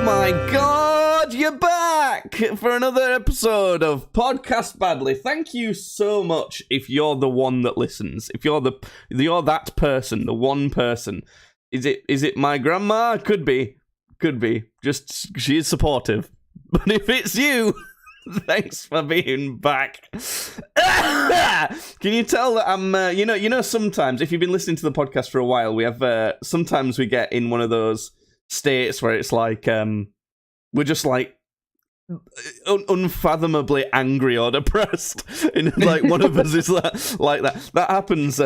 my God, you're back for another episode of Podcast Badly. Thank you so much if you're the one that listens. If you're that person, the one person. Is it my grandma? Could be. Just she is supportive. But if it's you, thanks for being back. Can you tell that I'm you know sometimes if you've been listening to the podcast for a while, we have sometimes we get in one of those states where it's like we're just like unfathomably angry or depressed, and like one of us is like that. That happens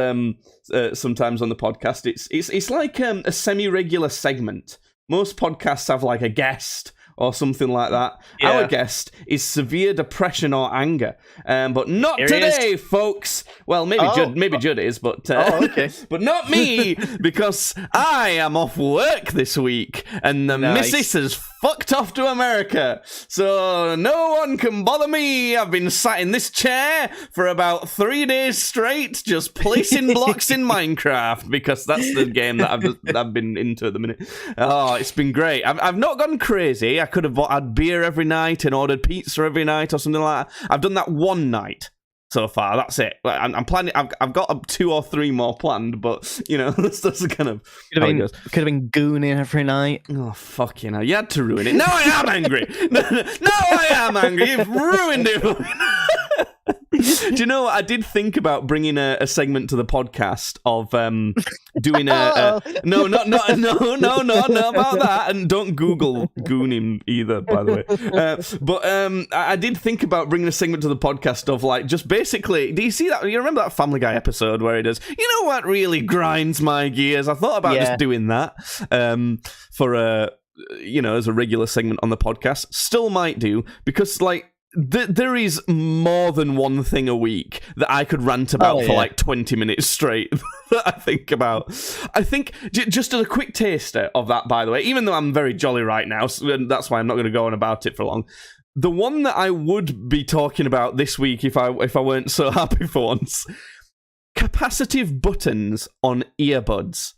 sometimes on the podcast. It's like a semi-regular segment. Most podcasts have like a guest or something like that. Yeah. Our guest is severe depression or anger, but not here today, folks. Well, maybe Judd is, but okay. But not me, because I am off work this week, and the missus has fucked off to America, so no one can bother me. I've been sat in this chair for about 3 days straight, just placing blocks in Minecraft, because that's the game that I've been into at the minute. Oh, it's been great. I've not gone crazy. I could have had beer every night and ordered pizza every night or something like that. I've done that one night so far. That's it. I'm planning. I've got 2 or 3 more planned, but you know, that's the kind of could have been gooning every night. Oh fuck, you know, you had to ruin it. Now I am angry. No, I am angry. You've ruined it. Do you know what? I did think about bringing a segment to the podcast of doing no about that, and don't Google gooning either, by the way. But I did think about bringing a segment to the podcast of like just basically. Do you see that? You remember that Family Guy episode where he does? You know what really grinds my gears? I thought about just doing that for as a regular segment on the podcast. Still might do, because like. There is more than one thing a week that I could rant about for like 20 minutes straight that I think about. I think, just as a quick taster of that, by the way, even though I'm very jolly right now, so that's why I'm not going to go on about it for long. The one that I would be talking about this week if I weren't so happy for once, capacitive buttons on earbuds.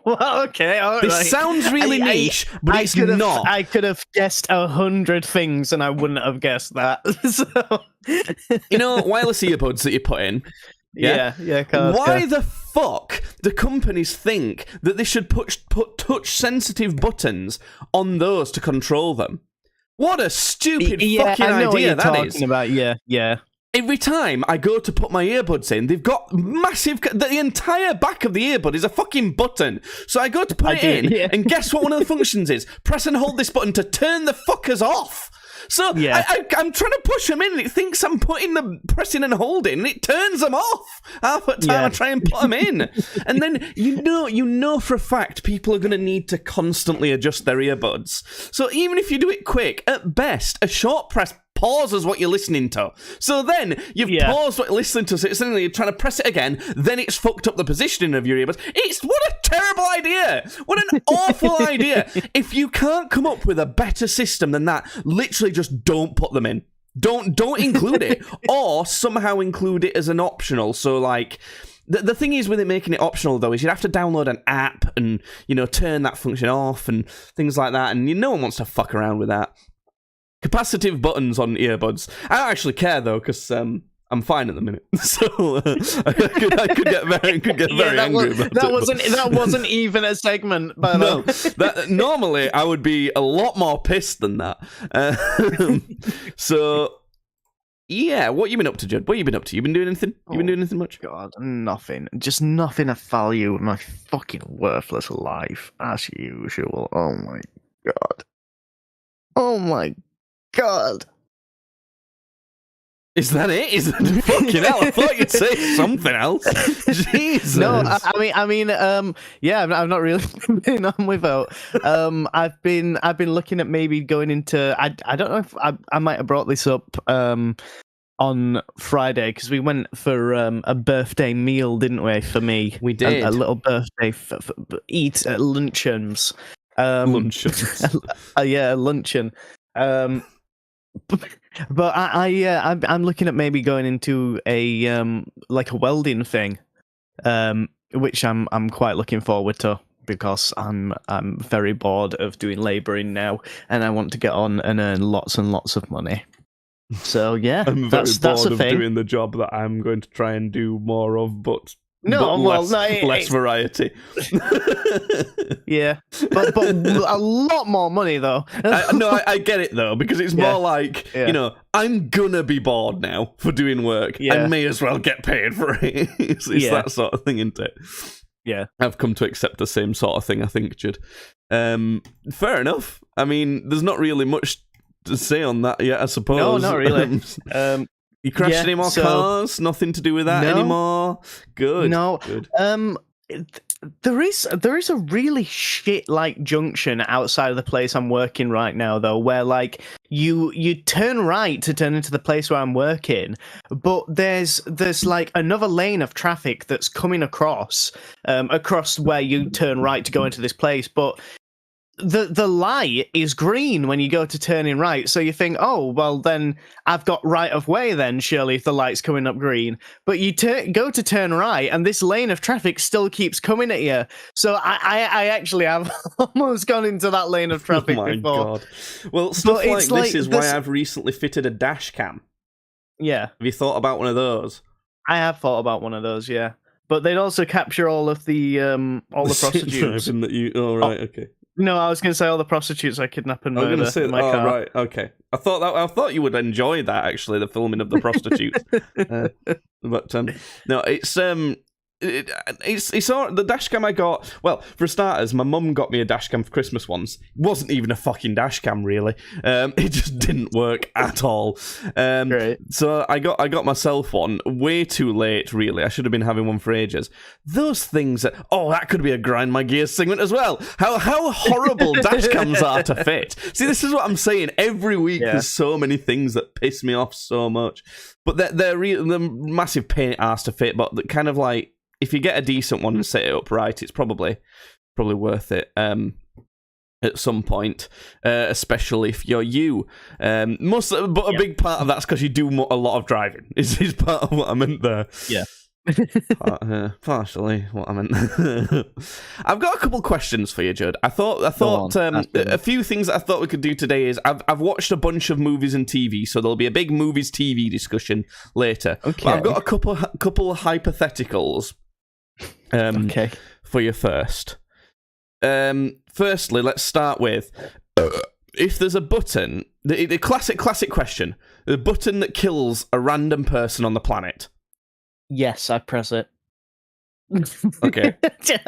Well, okay, all right. This sounds really niche, but it's not. I could have guessed 100 things, and I wouldn't have guessed that. So, you know, wireless earbuds that you put in. Yeah. Why the fuck do companies think that they should put touch-sensitive buttons on those to control them? What a stupid fucking idea that is. About. Yeah. Every time I go to put my earbuds in, they've got massive... The entire back of the earbud is a fucking button. So I go to put it in, and guess what one of the functions is? Press and hold this button to turn the fuckers off. So I'm trying to push them in, and it thinks I'm pressing and holding, and it turns them off half the time I try and put them in. And then you know for a fact people are going to need to constantly adjust their earbuds. So even if you do it quick, at best, a short press pauses what you're listening to. So then you've paused what you're listening to, so suddenly you're trying to press it again, then it's fucked up the positioning of your earbuds. What a terrible idea! What an awful idea! If you can't come up with a better system than that, literally just don't put them in. Don't include it, or somehow include it as an optional. So like, the thing is with it making it optional, though, is you'd have to download an app and, turn that function off and things like that, and no one wants to fuck around with that. Capacitive buttons on earbuds. I don't actually care, though, because I'm fine at the minute. So I could get very angry about it. That wasn't even a segment, by the way. Normally, I would be a lot more pissed than that. So... Yeah, what you been up to, Judd? What you been up to? You been doing anything? You been doing anything much? God, nothing. Just nothing of value in my fucking worthless life, as usual. Oh my god. Oh my god. Is that it? Is that fucking hell? I thought you'd say something else. Jesus. No, I mean, yeah, I've not really been on without. I've been looking at maybe going into. I don't know if I might have brought this up on Friday, because we went for a birthday meal, didn't we? For me, we did a little birthday eat at luncheons. Luncheons. Yeah, luncheon. But I'm looking at maybe going into a like a welding thing, which I'm quite looking forward to. because I'm very bored of doing labouring now, and I want to get on and earn lots and lots of money. So yeah, I'm very that's bored a of thing. doing the job that I'm going to try and do more of, but less variety. Yeah, but a lot more money though. I get it though, because it's more like, Yeah. you know, I'm gonna be bored now for doing work. Yeah. I may as well get paid for it. It's that sort of thing, isn't it? Yeah. I've come to accept the same sort of thing, I think, Judd. Fair enough. I mean, there's not really much to say on that yet, I suppose. No, not really. You crashed any more cars? Nothing to do with that anymore? Good. No. Good. There is a really shit like junction outside of the place I'm working right now though, where like you turn right to turn into the place where I'm working, but there's like another lane of traffic that's coming across where you turn right to go into this place, but the light is green when you go to turning right, so you think, oh well, then I've got right of way then, surely, if the light's coming up green. But you go to turn right and this lane of traffic still keeps coming at you, so I actually have almost gone into that lane of traffic before. God. Well, stuff like this is why I've recently fitted a dash cam. Yeah. Have you thought about one of those? I have thought about one of those, yeah, but they'd also capture all of the prostitutes. Okay. No, I was going to say all the prostitutes I kidnap and murder in my car. Right, okay. I thought you would enjoy that, actually, the filming of the prostitutes. But no, it's all, the dash cam I got. Well, for starters, my mum got me a dash cam for Christmas once. It wasn't even a fucking dash cam, really. It just didn't work at all. Great. So I got myself one way too late. Really, I should have been having one for ages. Those things. That could be a grind my gears segment as well. How horrible dash cams are to fit. See, this is what I'm saying. Every week there's so many things that piss me off so much. But they're massive pain in the arse to fit. But kind of like, if you get a decent one and set it up right, it's probably worth it at some point, especially if you're you. But a big part of that's because you do a lot of driving. Is part of what I meant there. Yeah. Partially what I meant. I've got a couple questions for you, Judd. I thought a few things that I thought we could do today is I've watched a bunch of movies and TV, so there'll be a big movies TV discussion later. Okay. But I've got a couple of hypotheticals for you first. Firstly, let's start with if there's a button, the classic question, the button that kills a random person on the planet. Yes, I press it. Okay. Just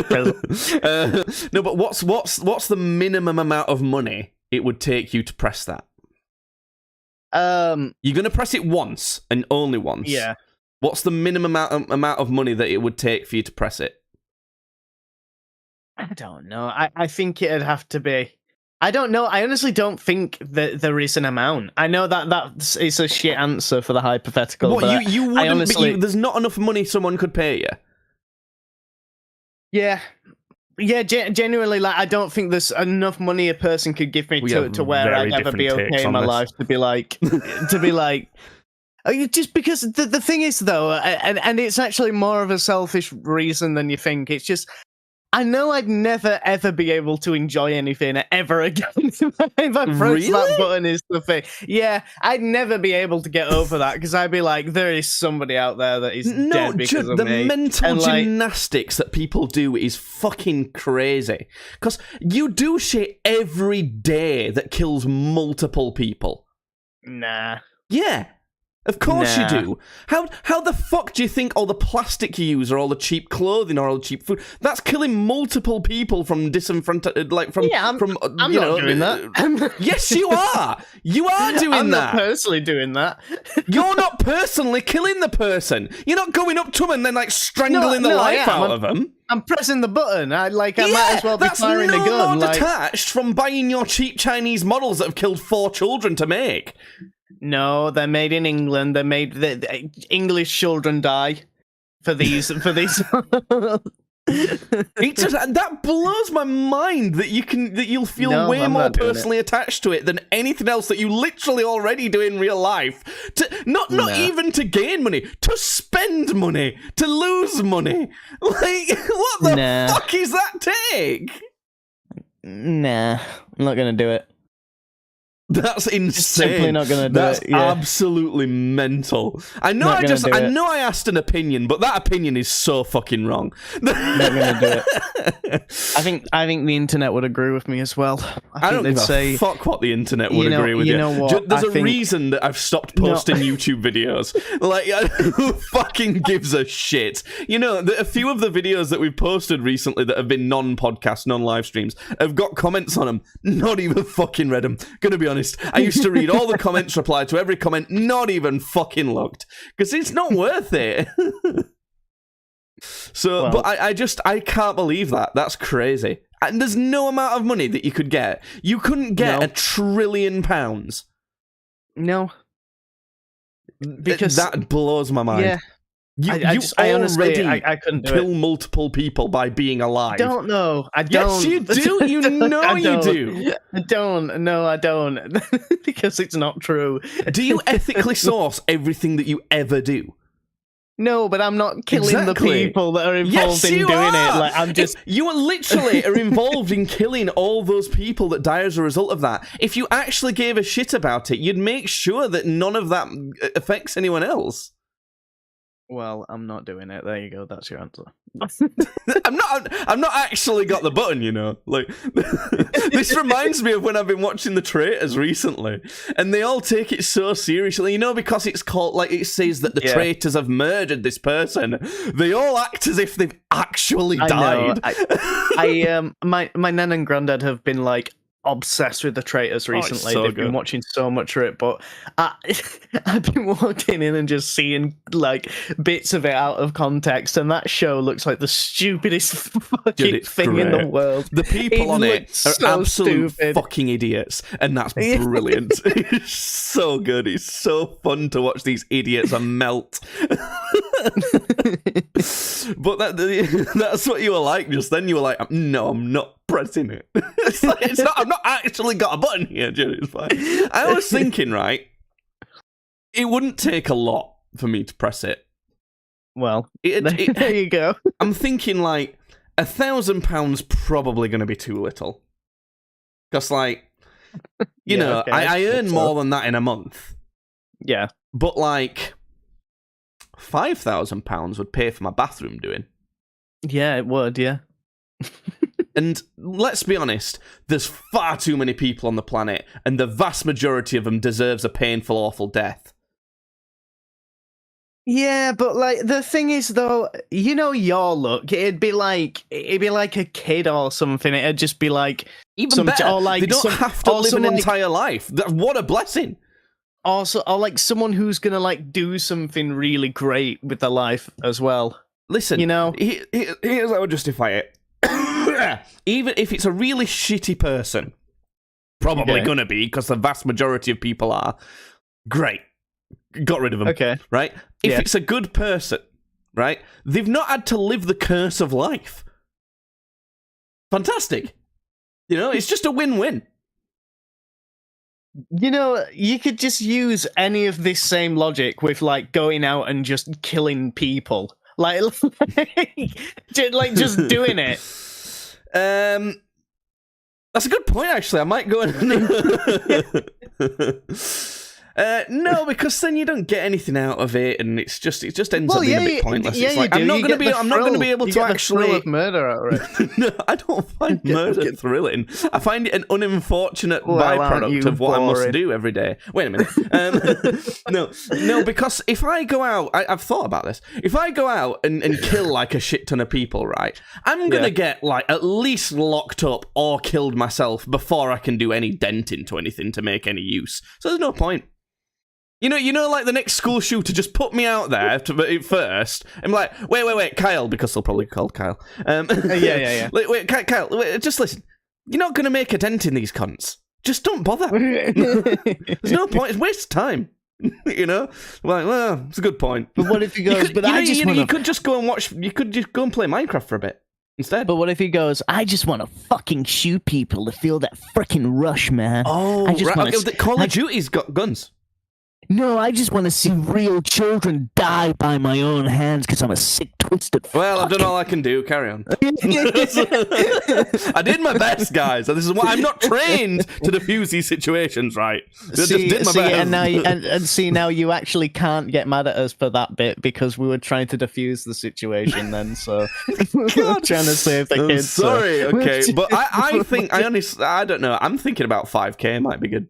press it. No, but what's the minimum amount of money it would take you to press that? You're gonna press it once and only once. Yeah. What's the minimum amount of money that it would take for you to press it? I don't know. I think it'd have to be. I don't know. I honestly don't think that there is an amount. I know that is a shit answer for the hypothetical. What, you wouldn't, honestly, there's not enough money someone could pay you? Yeah. Yeah, genuinely, like, I don't think there's enough money a person could give me to where I'd ever be okay in my life to be like, just because the thing is, though, and it's actually more of a selfish reason than you think. It's just, I know I'd never ever be able to enjoy anything ever again if I press that button. Is the thing? Yeah, I'd never be able to get over that because I'd be like, there is somebody out there that is dead because of me. The mental gymnastics that people do is fucking crazy. Because you do shit every day that kills multiple people. Nah. Yeah. Of course you do. How the fuck do you think all the plastic you use, or all the cheap clothing, or all the cheap food, that's killing multiple people from I'm not doing that. Yes, you are. You are doing that. I'm not personally doing that. You're not personally killing the person. You're not going up to them and then like strangling the life out of them. I'm pressing the button. I might as well be firing a gun. That's no more detached from buying your cheap Chinese models that have killed 4 children to make. No, they're made in England. The English children die for these. That blows my mind that you'll feel way more personally attached to it than anything else that you literally already do in real life. Not even to gain money, to spend money, to lose money. Like, what the fuck is that take? Nah, I'm not gonna do it. That's insane. Simply not gonna do That's it. Yeah. absolutely mental. I know I asked an opinion, but that opinion is so fucking wrong. Not gonna do it. I think the internet would agree with me as well. I don't give a fuck what the internet would agree with you. You know what? There's a reason that I've stopped posting YouTube videos. Like, who fucking gives a shit? You know, a few of the videos that we've posted recently that have been non-podcast, non-live streams have got comments on them. Not even fucking read them. Gonna be honest. I used to read all the comments, reply to every comment, not even fucking looked. Because it's not worth it. So, well, but I can't believe that. That's crazy. And there's no amount of money that you could get. You couldn't get £1 trillion. No. Because that blows my mind. Yeah. I honestly couldn't kill multiple people by being alive. I don't know. I Yes, don't. you do. You know you do. I don't. No, I don't. Because it's not true. Do you ethically source everything that you ever do? No, but I'm not killing the people that are involved in doing it. Like, I'm just... You are literally involved in killing all those people that die as a result of that. If you actually gave a shit about it, you'd make sure that none of that affects anyone else. Well, I'm not doing it. There you go. That's your answer. I'm not actually got the button, you know. Like, this reminds me of when I've been watching The Traitors recently, and they all take it so seriously, you know, because it's called, like, it says that the traitors have murdered this person. They all act as if they've actually died. My nan and granddad have been like obsessed with The Traitors recently. They've been watching so much of it, but I've been walking in and just seeing like bits of it out of context, and that show looks like the stupidest fucking thing in the world. The people on it are absolute fucking idiots, and that's brilliant. It's so good. It's so fun to watch these idiots melt. But that's what you were like just then. You were like, no, I'm not pressing it. I've not actually got a button here, Jerry. It's fine. I was thinking, right, it wouldn't take a lot for me to press it. Well, there you go. I'm thinking like £1,000 probably going to be too little. Because, like, you know, okay, I earn more than that in a month. Yeah. But, like, £5,000 would pay for my bathroom doing. Yeah, it would, yeah. And let's be honest, there's far too many people on the planet, and the vast majority of them deserves a painful, awful death. Yeah, but like the thing is, though, you know your luck. It'd be like a kid or something. It'd just be like even better. Or like they don't have to live an entire life. What a blessing. Also, or like someone who's gonna like do something really great with their life as well. Listen, you know, here's how I would justify it. Even if it's a really shitty person, probably gonna be, because the vast majority of people are. Great. Got rid of them. Okay. Right? If it's a good person, right? They've not had to live the curse of life. Fantastic. You know, it's just a win-win. You know, you could just use any of this same logic with, like, going out and just killing people. Like just doing it. That's a good point, actually. I might go and... no, because then you don't get anything out of it, and it just ends up being a bit pointless. Yeah, it's like, I'm not going to be able to actually of murder out of it. No, I don't find murder thrilling. I find it an unfortunate byproduct of what I must do every day. Wait a minute. No, because if I go out, I've thought about this. If I go out and kill like a shit ton of people, right, I'm going to get like at least locked up or killed myself before I can do any dent into anything to make any use. So there's no point. You know, like the next school shooter, just put me out there first. I'm like, wait, Kyle, because they'll probably call Kyle. Yeah. Wait, Kyle, just listen. You're not going to make a dent in these cunts. Just don't bother. There's no point. It's waste of time. You know? Well, it's a good point. But what if he goes, you could just go and watch, you could just go and play Minecraft for a bit. instead. But what if he goes, I just want to fucking shoot people to feel that freaking rush, man. Oh, I just right. Call of Duty's got guns. No, I just want to see real children die by my own hands because I'm a sick, twisted Well, I've done all I can do. Carry on. I did my best, guys. This is why I'm not trained to defuse these situations, right? Just did my best. And now, now you actually can't get mad at us for that bit because we were trying to defuse the situation then, so we were trying to save the kids. Sorry, okay. But I think, I don't know. I'm thinking about 5k might be good.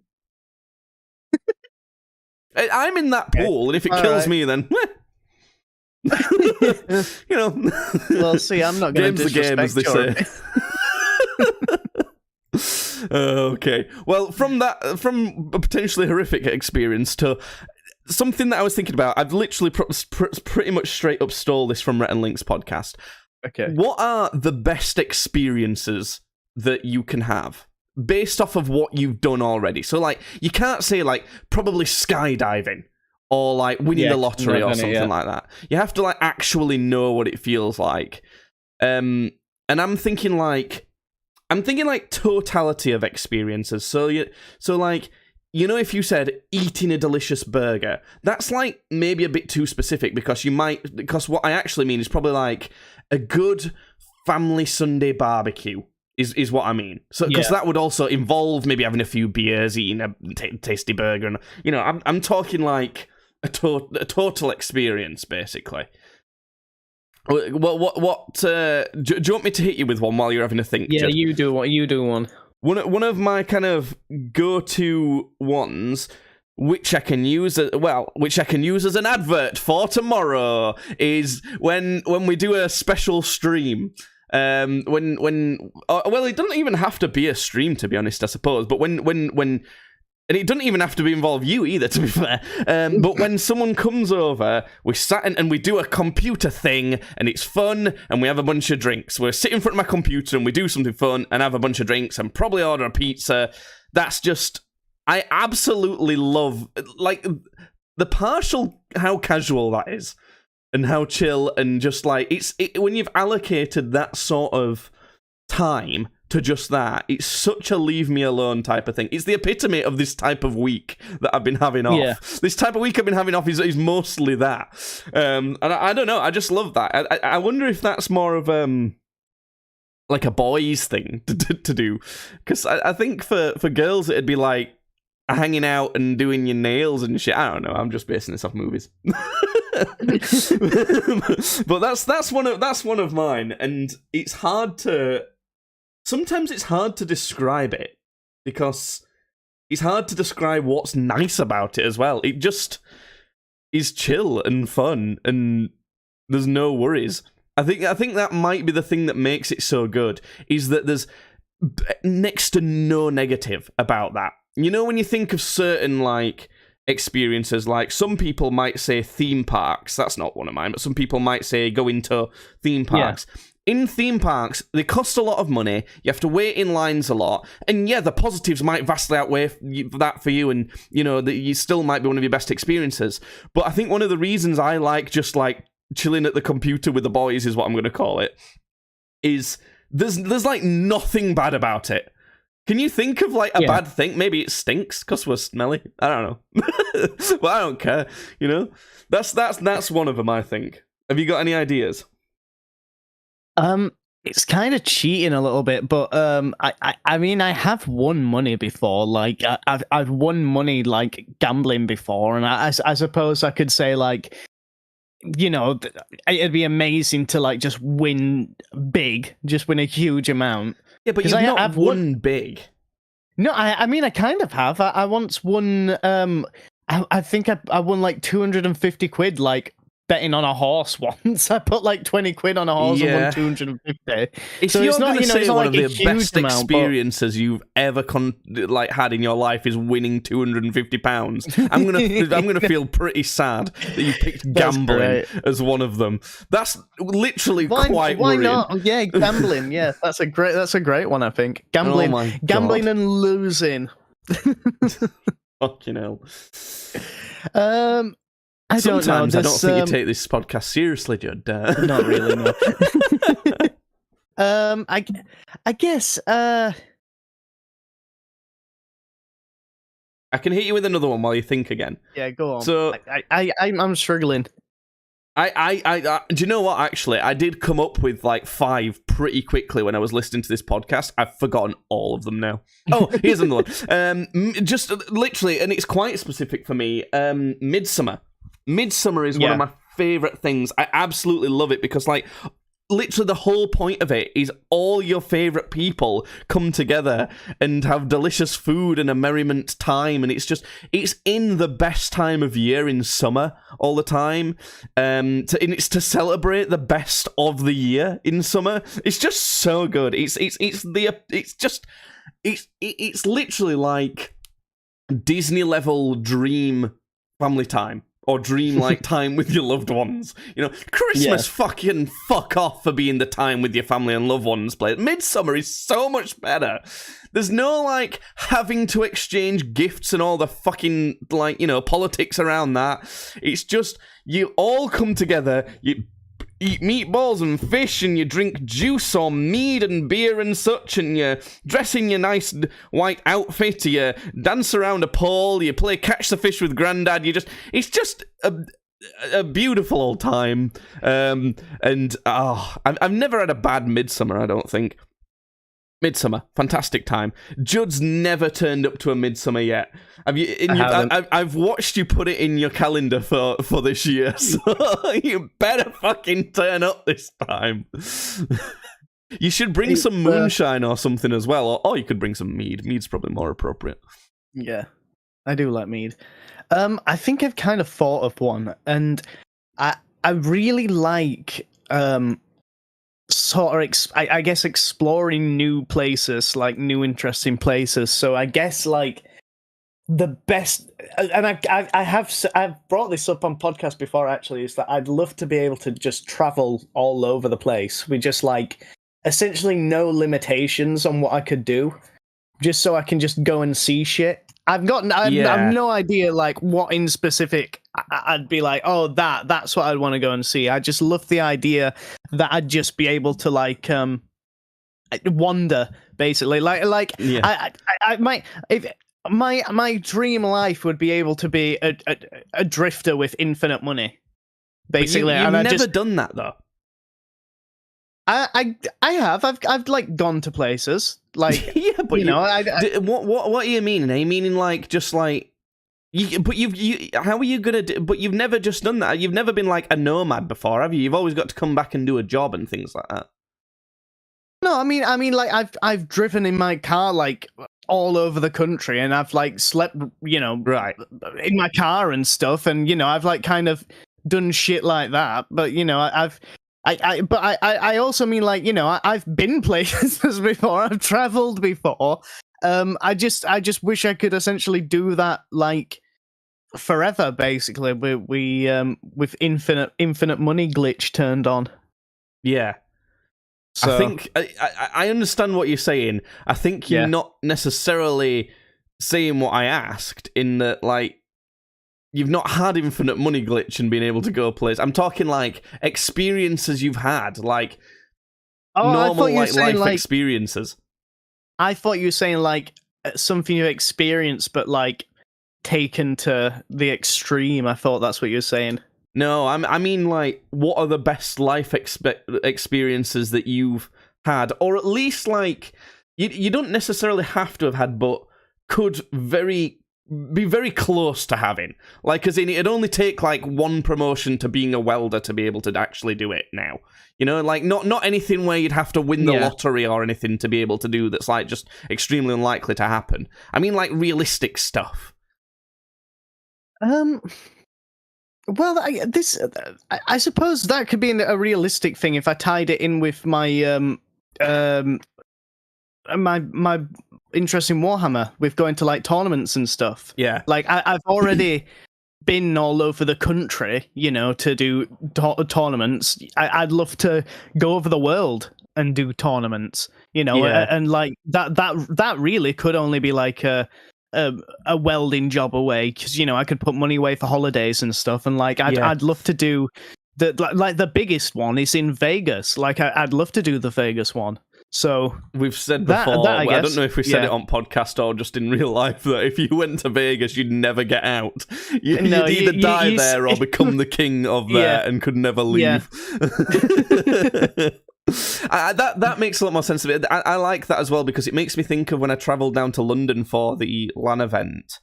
I'm in that pool, and if it kills me, then you know. Well, see, I'm not going to disrespect the game, as they say. Okay. Well, from a potentially horrific experience to something that I was thinking about, I've literally pretty much straight up stole this from Rhett and Link's podcast. Okay. What are the best experiences that you can have based off of what you've done already? So, like, you can't say, like, probably skydiving or, like, winning the lottery or something like that. You have to, like, actually know what it feels like. And I'm thinking, like, totality of experiences. So, like, you know, if you said eating a delicious burger, that's, like, maybe a bit too specific because what I actually mean is probably, like, a good family Sunday barbecue. Is what I mean. So because that would also involve maybe having a few beers, eating a tasty burger, and you know, I'm talking like a total experience, basically. What? Do you want me to hit you with one while you're having a think? Yeah, you do one. One of my kind of go-to ones, which I can use as an advert for tomorrow, is when we do a special stream. Well, it doesn't even have to be a stream, to be honest, I suppose. But when, and it doesn't even have to involve you either, to be fair. But when someone comes over, we sat in and we do a computer thing, and it's fun, and we have a bunch of drinks. We're sitting in front of my computer, and we do something fun, and have a bunch of drinks, and probably order a pizza. That's just, I absolutely love, like, the partial how casual that is. And how chill, and just like when you've allocated that sort of time to just that, it's such a leave me alone type of thing. It's the epitome of this type of week that I've been having off. Yeah. This type of week I've been having off is mostly that. And I don't know, I just love that. I wonder if that's more of like a boys thing to do, because I think for girls it'd be like hanging out and doing your nails and shit. I don't know. I'm just basing this off movies. But that's one of mine, and sometimes it's hard to describe it because it's hard to describe what's nice about it as well. It just is chill and fun, and there's no worries. I think that might be the thing that makes it so good, is that there's next to no negative about that. You know, when you think of certain, like, experiences, like, some people might say theme parks. That's not one of mine, but some people might say go into theme parks. Yeah. In theme parks, they cost a lot of money. You have to wait in lines a lot. And yeah, the positives might vastly outweigh that for you, and, you know, that you still might be one of your best experiences. But I think one of the reasons I like just, like, chilling at the computer with the boys, is what I'm going to call it, is there's like nothing bad about it. Can you think of, like, a bad thing? Maybe it stinks because we're smelly. I don't know. But I don't care, you know? That's one of them, I think. Have you got any ideas? It's kind of cheating a little bit, but I mean, I have won money before. Like, I've won money, like, gambling before, and I suppose I could say, like, you know, it'd be amazing to, like, just win big, just win a huge amount. Yeah, but you've not won big. No, I mean, I kind of have. I once won, I think I won like 250 quid, like, betting on a horse once. I put like 20 quid on a horse and won 250. If so you're going to say one of the best experiences you've ever had in your life is winning £250, I'm gonna feel pretty sad that you picked gambling as one of them. That's literally quite worrying. Why not? Yeah, gambling. Yeah, that's a great one. I think gambling and losing. Fucking hell. Sometimes I don't think you take this podcast seriously, Judd. Not really, no. I guess. I can hit you with another one while you think again. Yeah, go on. So I'm struggling. Do you know what? Actually, I did come up with like 5 pretty quickly when I was listening to this podcast. I've forgotten all of them now. Oh, here's another one. Just literally, and it's quite specific for me. Midsummer. Midsummer is one of my favorite things. I absolutely love it because, like, literally the whole point of it is all your favorite people come together and have delicious food and a merriment time, and it's in the best time of year in summer all the time, and it's to celebrate the best of the year in summer. It's just so good. It's literally like Disney level dream family time. Or dream-like time with your loved ones. You know, Christmas fucking fuck off for being the time with your family and loved ones. Midsummer is so much better. There's no, like, having to exchange gifts and all the fucking, like, you know, politics around that. It's just, you all come together, you eat meatballs and fish, and you drink juice or mead and beer and such, and you dress in your nice white outfit, you dance around a pole, you play catch the fish with Grandad, it's just a beautiful old time. I've never had a bad midsummer, I don't think. Midsummer, fantastic time. Judd's never turned up to a midsummer yet. I've watched you put it in your calendar for this year, so you better fucking turn up this time. You should bring some moonshine or something as well, or you could bring some mead. Mead's probably more appropriate. Yeah, I do like mead. I think I've kind of thought of one, and I really like I guess exploring new places, like new interesting places. So I guess like the best, and I've brought this up on podcast before actually, is that I'd love to be able to just travel all over the place with just like essentially no limitations on what I could do, just so I can just go and see shit. I've no idea like what in specific I'd be like, oh, that's what I'd want to go and see. I just love the idea that I'd just be able to like wander, basically. My dream life would be able to be a drifter with infinite money, basically. You've never done that though. I have. I've like gone to places like yeah, but what are you meaning? Are you meaning like just like how are you gonna do? But you've never just done that. You've never been like a nomad before, have you? You've always got to come back and do a job and things like that. No, I mean, like I've driven in my car like all over the country, and I've like slept, you know, right in my car and stuff, and you know, I've like kind of done shit like that. But you know, I also mean like, you know, I've been places before, I've traveled before. I just wish I could essentially do that like forever, basically. With infinite money glitch turned on. Yeah. So, I think I understand what you're saying. I think you're not necessarily saying what I asked, in that like you've not had infinite money glitch and been able to go places. I'm talking like experiences you've had, like normal like life experiences. I thought you were saying like something you experienced, but like taken to the extreme. I thought that's what you were saying. No, I mean like, what are the best life experiences that you've had, or at least like you don't necessarily have to have had, but could be very close to having. Like, as in, it'd only take like one promotion to being a welder to be able to actually do it now. You know, like not anything where you'd have to win the lottery or anything to be able to do that's like just extremely unlikely to happen. I mean, like realistic stuff. Well, I suppose that could be a realistic thing if I tied it in with my my interest in Warhammer, with going to like tournaments and stuff. Yeah, like I've already been all over the country, you know, to do tournaments. I'd love to go over the world and do tournaments, you know, and like that really could only be like a welding job away, because you know I could put money away for holidays and stuff, and like I'd love to do the biggest one is in Vegas. Like I'd love to do the Vegas one. So we've said before, I don't know if we said it on podcast or just in real life, that if you went to Vegas, you'd never get out. You'd either die there or become the king of there and could never leave. That makes a lot more sense of it. I like that as well, because it makes me think of when I travelled down to London for the LAN event.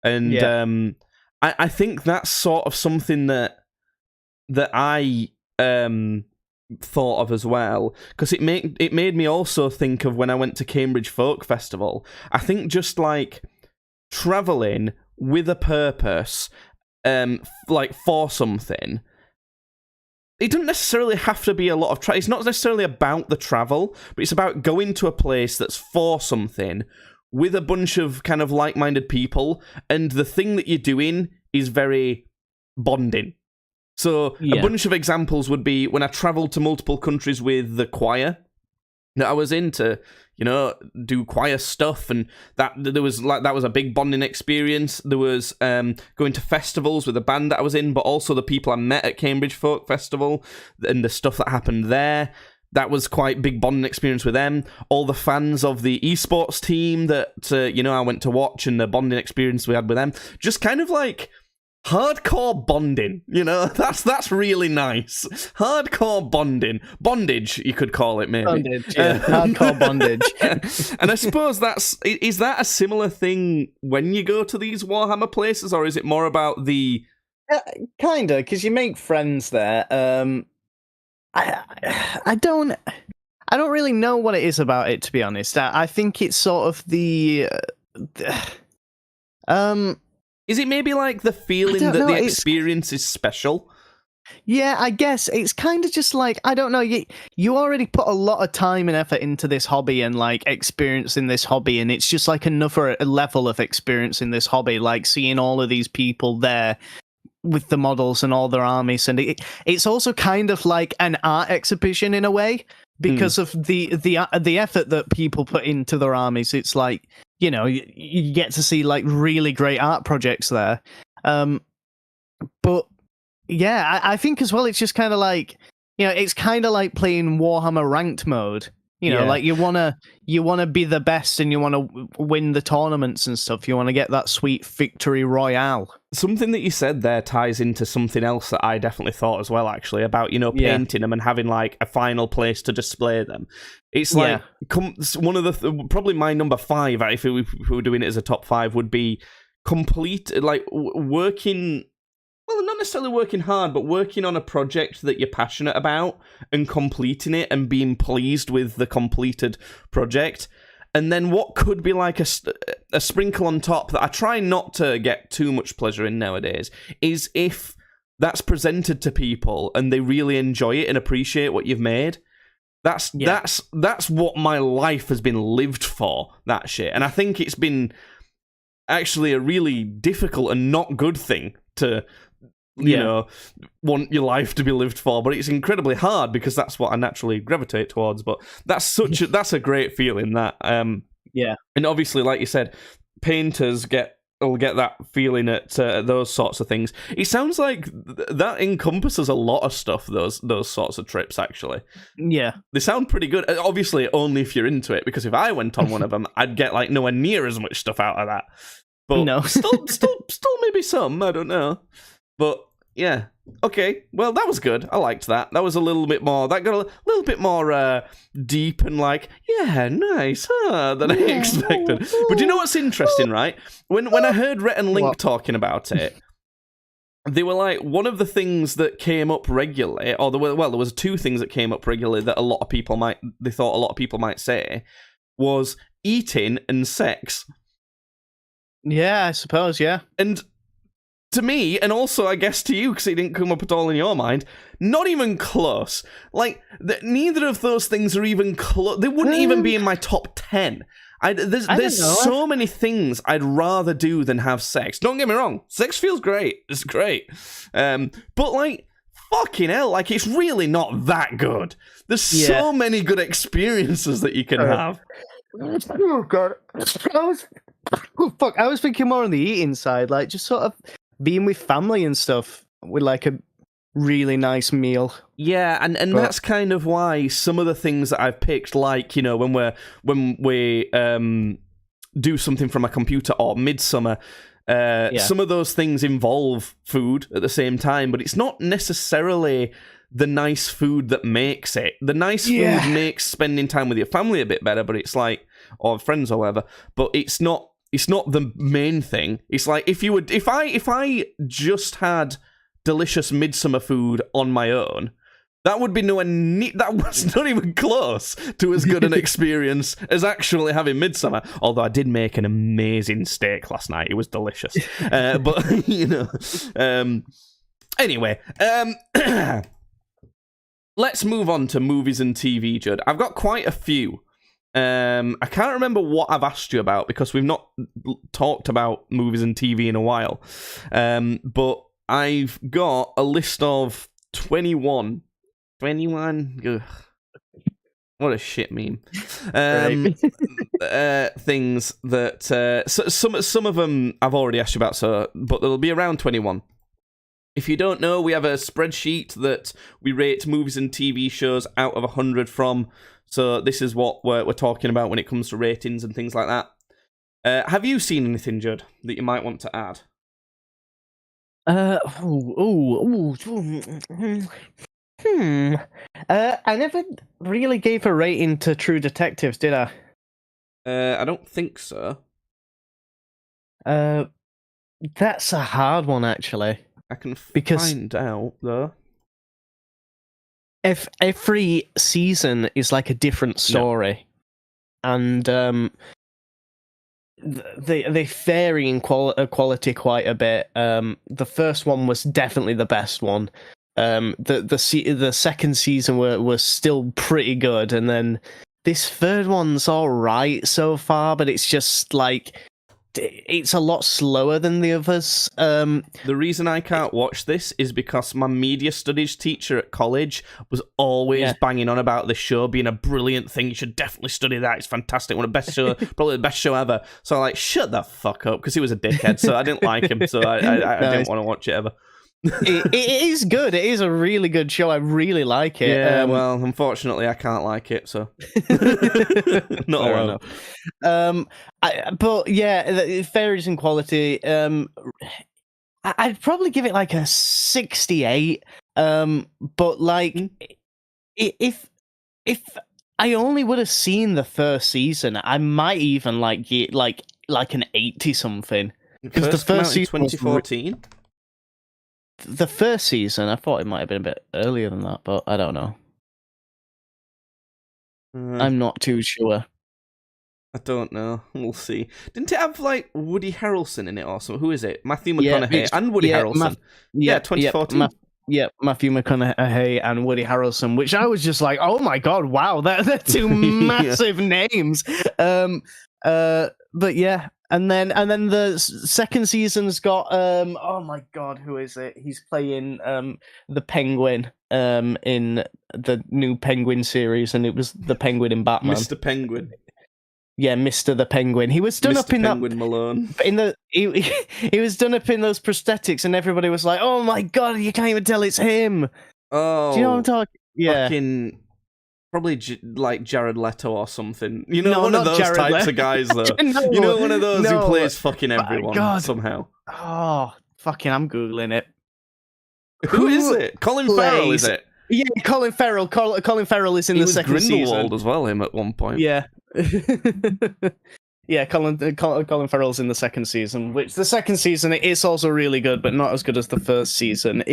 And I think that's sort of something that I thought of as well, because it made me also think of when I went to Cambridge Folk Festival. I think just like traveling with a purpose, like for something, it doesn't necessarily have to be a lot of it's not necessarily about the travel, but it's about going to a place that's for something with a bunch of kind of like-minded people, and the thing that you're doing is very bonding. So a bunch of examples would be when I travelled to multiple countries with the choir that I was in to, do choir stuff, and that was a big bonding experience. There was going to festivals with the band that I was in, but also the people I met at Cambridge Folk Festival and the stuff that happened there. That was quite big bonding experience with them. All the fans of the esports team that I went to watch, and the bonding experience we had with them. Just kind of like hardcore bonding, that's really nice. Hardcore bondage, you could call it, maybe. Bondage, hardcore bondage. And I suppose is that a similar thing when you go to these Warhammer places, or is it more about the? Kinda, because you make friends there. I don't really know what it is about it, to be honest. I think it's sort of the Is it maybe like the feeling that the experience is special? Yeah, I guess it's kind of just like, I don't know, you already put a lot of time and effort into this hobby and like experiencing this hobby, and it's just like another level of experience in this hobby, like seeing all of these people there with the models and all their armies, and it's also kind of like an art exhibition in a way, because of the effort that people put into their armies. It's like, you get to see like really great art projects there. But yeah, I think as well, it's just kind of like, it's kind of like playing Warhammer ranked mode. Like you wanna be the best, and you want to win the tournaments and stuff. You want to get that sweet victory royale. Something that you said there ties into something else that I definitely thought as well, actually, about painting them and having like a final place to display them. It's like one of the probably my number 5, if we were doing it as a top 5, would be complete, like working. Well, not necessarily working hard, but working on a project that you're passionate about and completing it and being pleased with the completed project. And then what could be like a sprinkle on top that I try not to get too much pleasure in nowadays is if that's presented to people and they really enjoy it and appreciate what you've made. That's what my life has been lived for, that shit. And I think it's been actually a really difficult and not good thing to want your life to be lived for, but it's incredibly hard because that's what I naturally gravitate towards. But that's that's a great feeling, that and obviously, like you said, painters will get that feeling at those sorts of things. It sounds like that encompasses a lot of stuff, those sorts of trips, actually. Yeah, they sound pretty good. Obviously only if you're into it, because if I went on one of them, I'd get like nowhere near as much stuff out of that. But no. still maybe some, I don't know. But yeah, okay. Well, that was good. I liked that. That was a little bit more. That got a little bit more deep and like, yeah, nice, than I expected. But you know what's interesting, right? When I heard Rhett and Link talking about it, they were like, one of the things that came up regularly, or there was 2 things that came up regularly that they thought a lot of people might say, was eating and sex. Yeah, I suppose. Yeah, and. To me, and also I guess to you, because it didn't come up at all in your mind, not even close. Like, neither of those things are even close. They wouldn't even be in my top 10. There's so many things I'd rather do than have sex. Don't get me wrong, sex feels great. It's great. But like, fucking hell, like, it's really not that good. There's so many good experiences that you can have. Oh, God. I was thinking more on the eating side, like, just sort of being with family and stuff, with like really nice meal. Yeah, and that's kind of why some of the things that I've picked, like, you know, when we do something from a computer or Midsummer, some of those things involve food at the same time, but it's not necessarily the nice food that makes it. The nice food makes spending time with your family a bit better, but it's like, or friends or whatever, but it's not the main thing. It's like if I just had delicious Midsummer food on my own, that would be that was not even close to as good an experience as actually having Midsummer. Although I did make an amazing steak last night. It was delicious. But, you know, anyway, let's move on to movies and TV, Judd. I've got quite a few. I can't remember what I've asked you about because we've not talked about movies and TV in a while. But I've got a list of 21. 21? Ugh. What a shit meme. Things that... some of them I've already asked you about, but there'll be around 21. If you don't know, we have a spreadsheet that we rate movies and TV shows out of 100 from. So this is what we're talking about when it comes to ratings and things like that. Have you seen anything, Judd, that you might want to add? I never really gave a rating to True Detectives, did I? I don't think so. That's a hard one, actually. I can find out, though. If every season is like a different story, and they vary in quality quite a bit. The first one was definitely the best one. The second season was still pretty good, and then this third one's all right so far, but it's just like it's a lot slower than the others. The reason I can't watch this is because my media studies teacher at college was always banging on about this show being a brilliant thing. You should definitely study that. It's fantastic. One of the best show, probably the best show ever. So I'm like, shut the fuck up, because he was a dickhead. So I didn't like him. So I didn't want to watch it ever. it is good. It is a really good show. I really like it. Yeah, well, unfortunately, I can't like it, so not alone. But yeah, it varies in quality. I'd probably give it like a 68. But like, if I only would have seen the first season, I might even like get like an 80 something. Because the first season 2014. The first season, I thought it might have been a bit earlier than that, but I don't know. I'm not too sure. I don't know. We'll see. Didn't it have like Woody Harrelson in it or something? Who is it? Matthew McConaughey and Woody Harrelson. 2014. Matthew McConaughey and Woody Harrelson, which I was just like, oh my god, wow, they're two massive names. But yeah. And then the second season's got oh my god, who is it? He's playing the Penguin in the new Penguin series, and it was the Penguin in Batman. Mr. Penguin. Yeah, Mr. the Penguin. He was done Mr. up in Penguin Malone. He was done up in those prosthetics, and everybody was like, "Oh my god, you can't even tell it's him." Oh, do you know what I'm talking? Yeah. Fucking... Probably like Jared Leto or something. You know, one of those Jared types of guys, though. You know, one of those who plays fucking everyone somehow. Oh, fucking, I'm Googling it. Who is it? Colin Farrell, is it? Yeah, Colin Farrell. Colin Farrell is in the second season. Grindelwald as well, him at one point. Yeah. Yeah, Colin Farrell's in the second season, which the second season it is also really good, but not as good as the first season.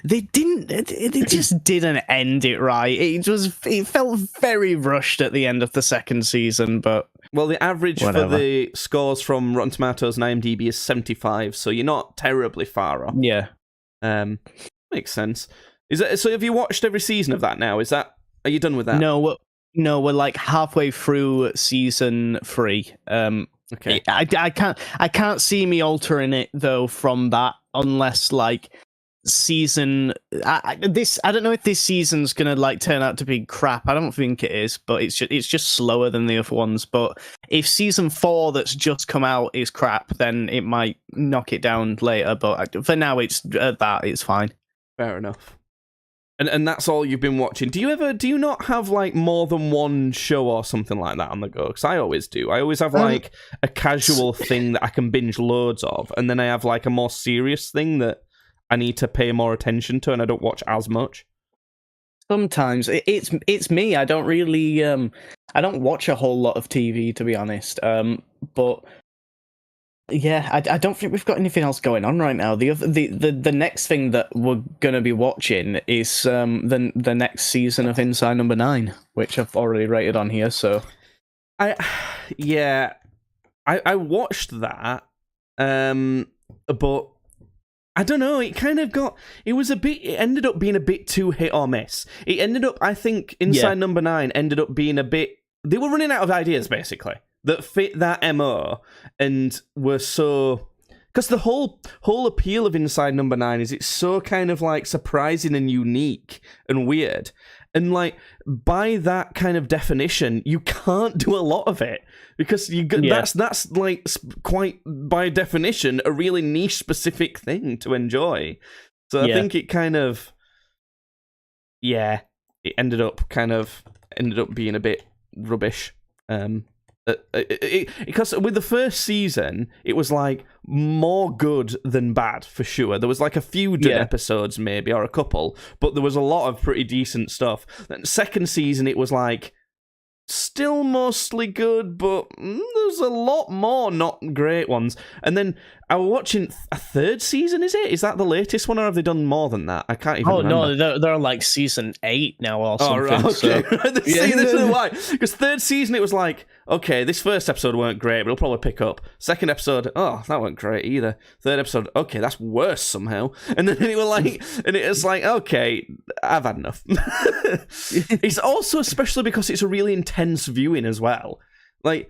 They just didn't end it right. It felt very rushed at the end of the second season, but well, the average for the scores from Rotten Tomatoes and IMDb is 75, so you're not terribly far off. Yeah. Makes sense. So have you watched every season of that now? Are you done with that? No, we're like halfway through season 3. Okay. I can't see me altering it though from that unless like season I don't know if this season's gonna like turn out to be crap. I don't think it is, but it's just slower than the other ones. But if season 4 that's just come out is crap, then it might knock it down later. But for now, it's fine. Fair enough. And that's all you've been watching. Do you not have like more than one show or something like that on the go? Because I always do. I always have like a casual thing that I can binge loads of, and then I have like a more serious thing that I need to pay more attention to, and I don't watch as much. Sometimes it's me. I don't really I don't watch a whole lot of TV, to be honest. But yeah, I don't think we've got anything else going on right now. The next thing that we're gonna be watching is the next season of Inside Number 9, which I've already rated on here. So I watched that, but I don't know. It ended up being a bit too hit or miss. It ended up, I think, Inside Number 9 ended up being a bit. They were running out of ideas, basically, that fit that MO and were so... Because the whole appeal of Inside Number 9 is it's so kind of like surprising and unique and weird. And like by that kind of definition, you can't do a lot of it because that's like quite by definition a really niche specific thing to enjoy. So I think it kind of it ended up being a bit rubbish. Because with the first season, it was like more good than bad for sure. There was like a few good episodes, maybe, or a couple, but there was a lot of pretty decent stuff. Then second season, it was like still mostly good, but there's a lot more not great ones. And then I was watching a third season. Is that the latest one, or have they done more than that? I can't even remember. Oh no, they're on like season 8 now or something. Oh, right, okay. So. See, this is why. Because third season, it was like, okay, this first episode weren't great, but it'll probably pick up. Second episode, oh, that weren't great either. Third episode, okay, that's worse somehow. And then it was like, okay, I've had enough. It's also especially because it's a really intense viewing as well. Like,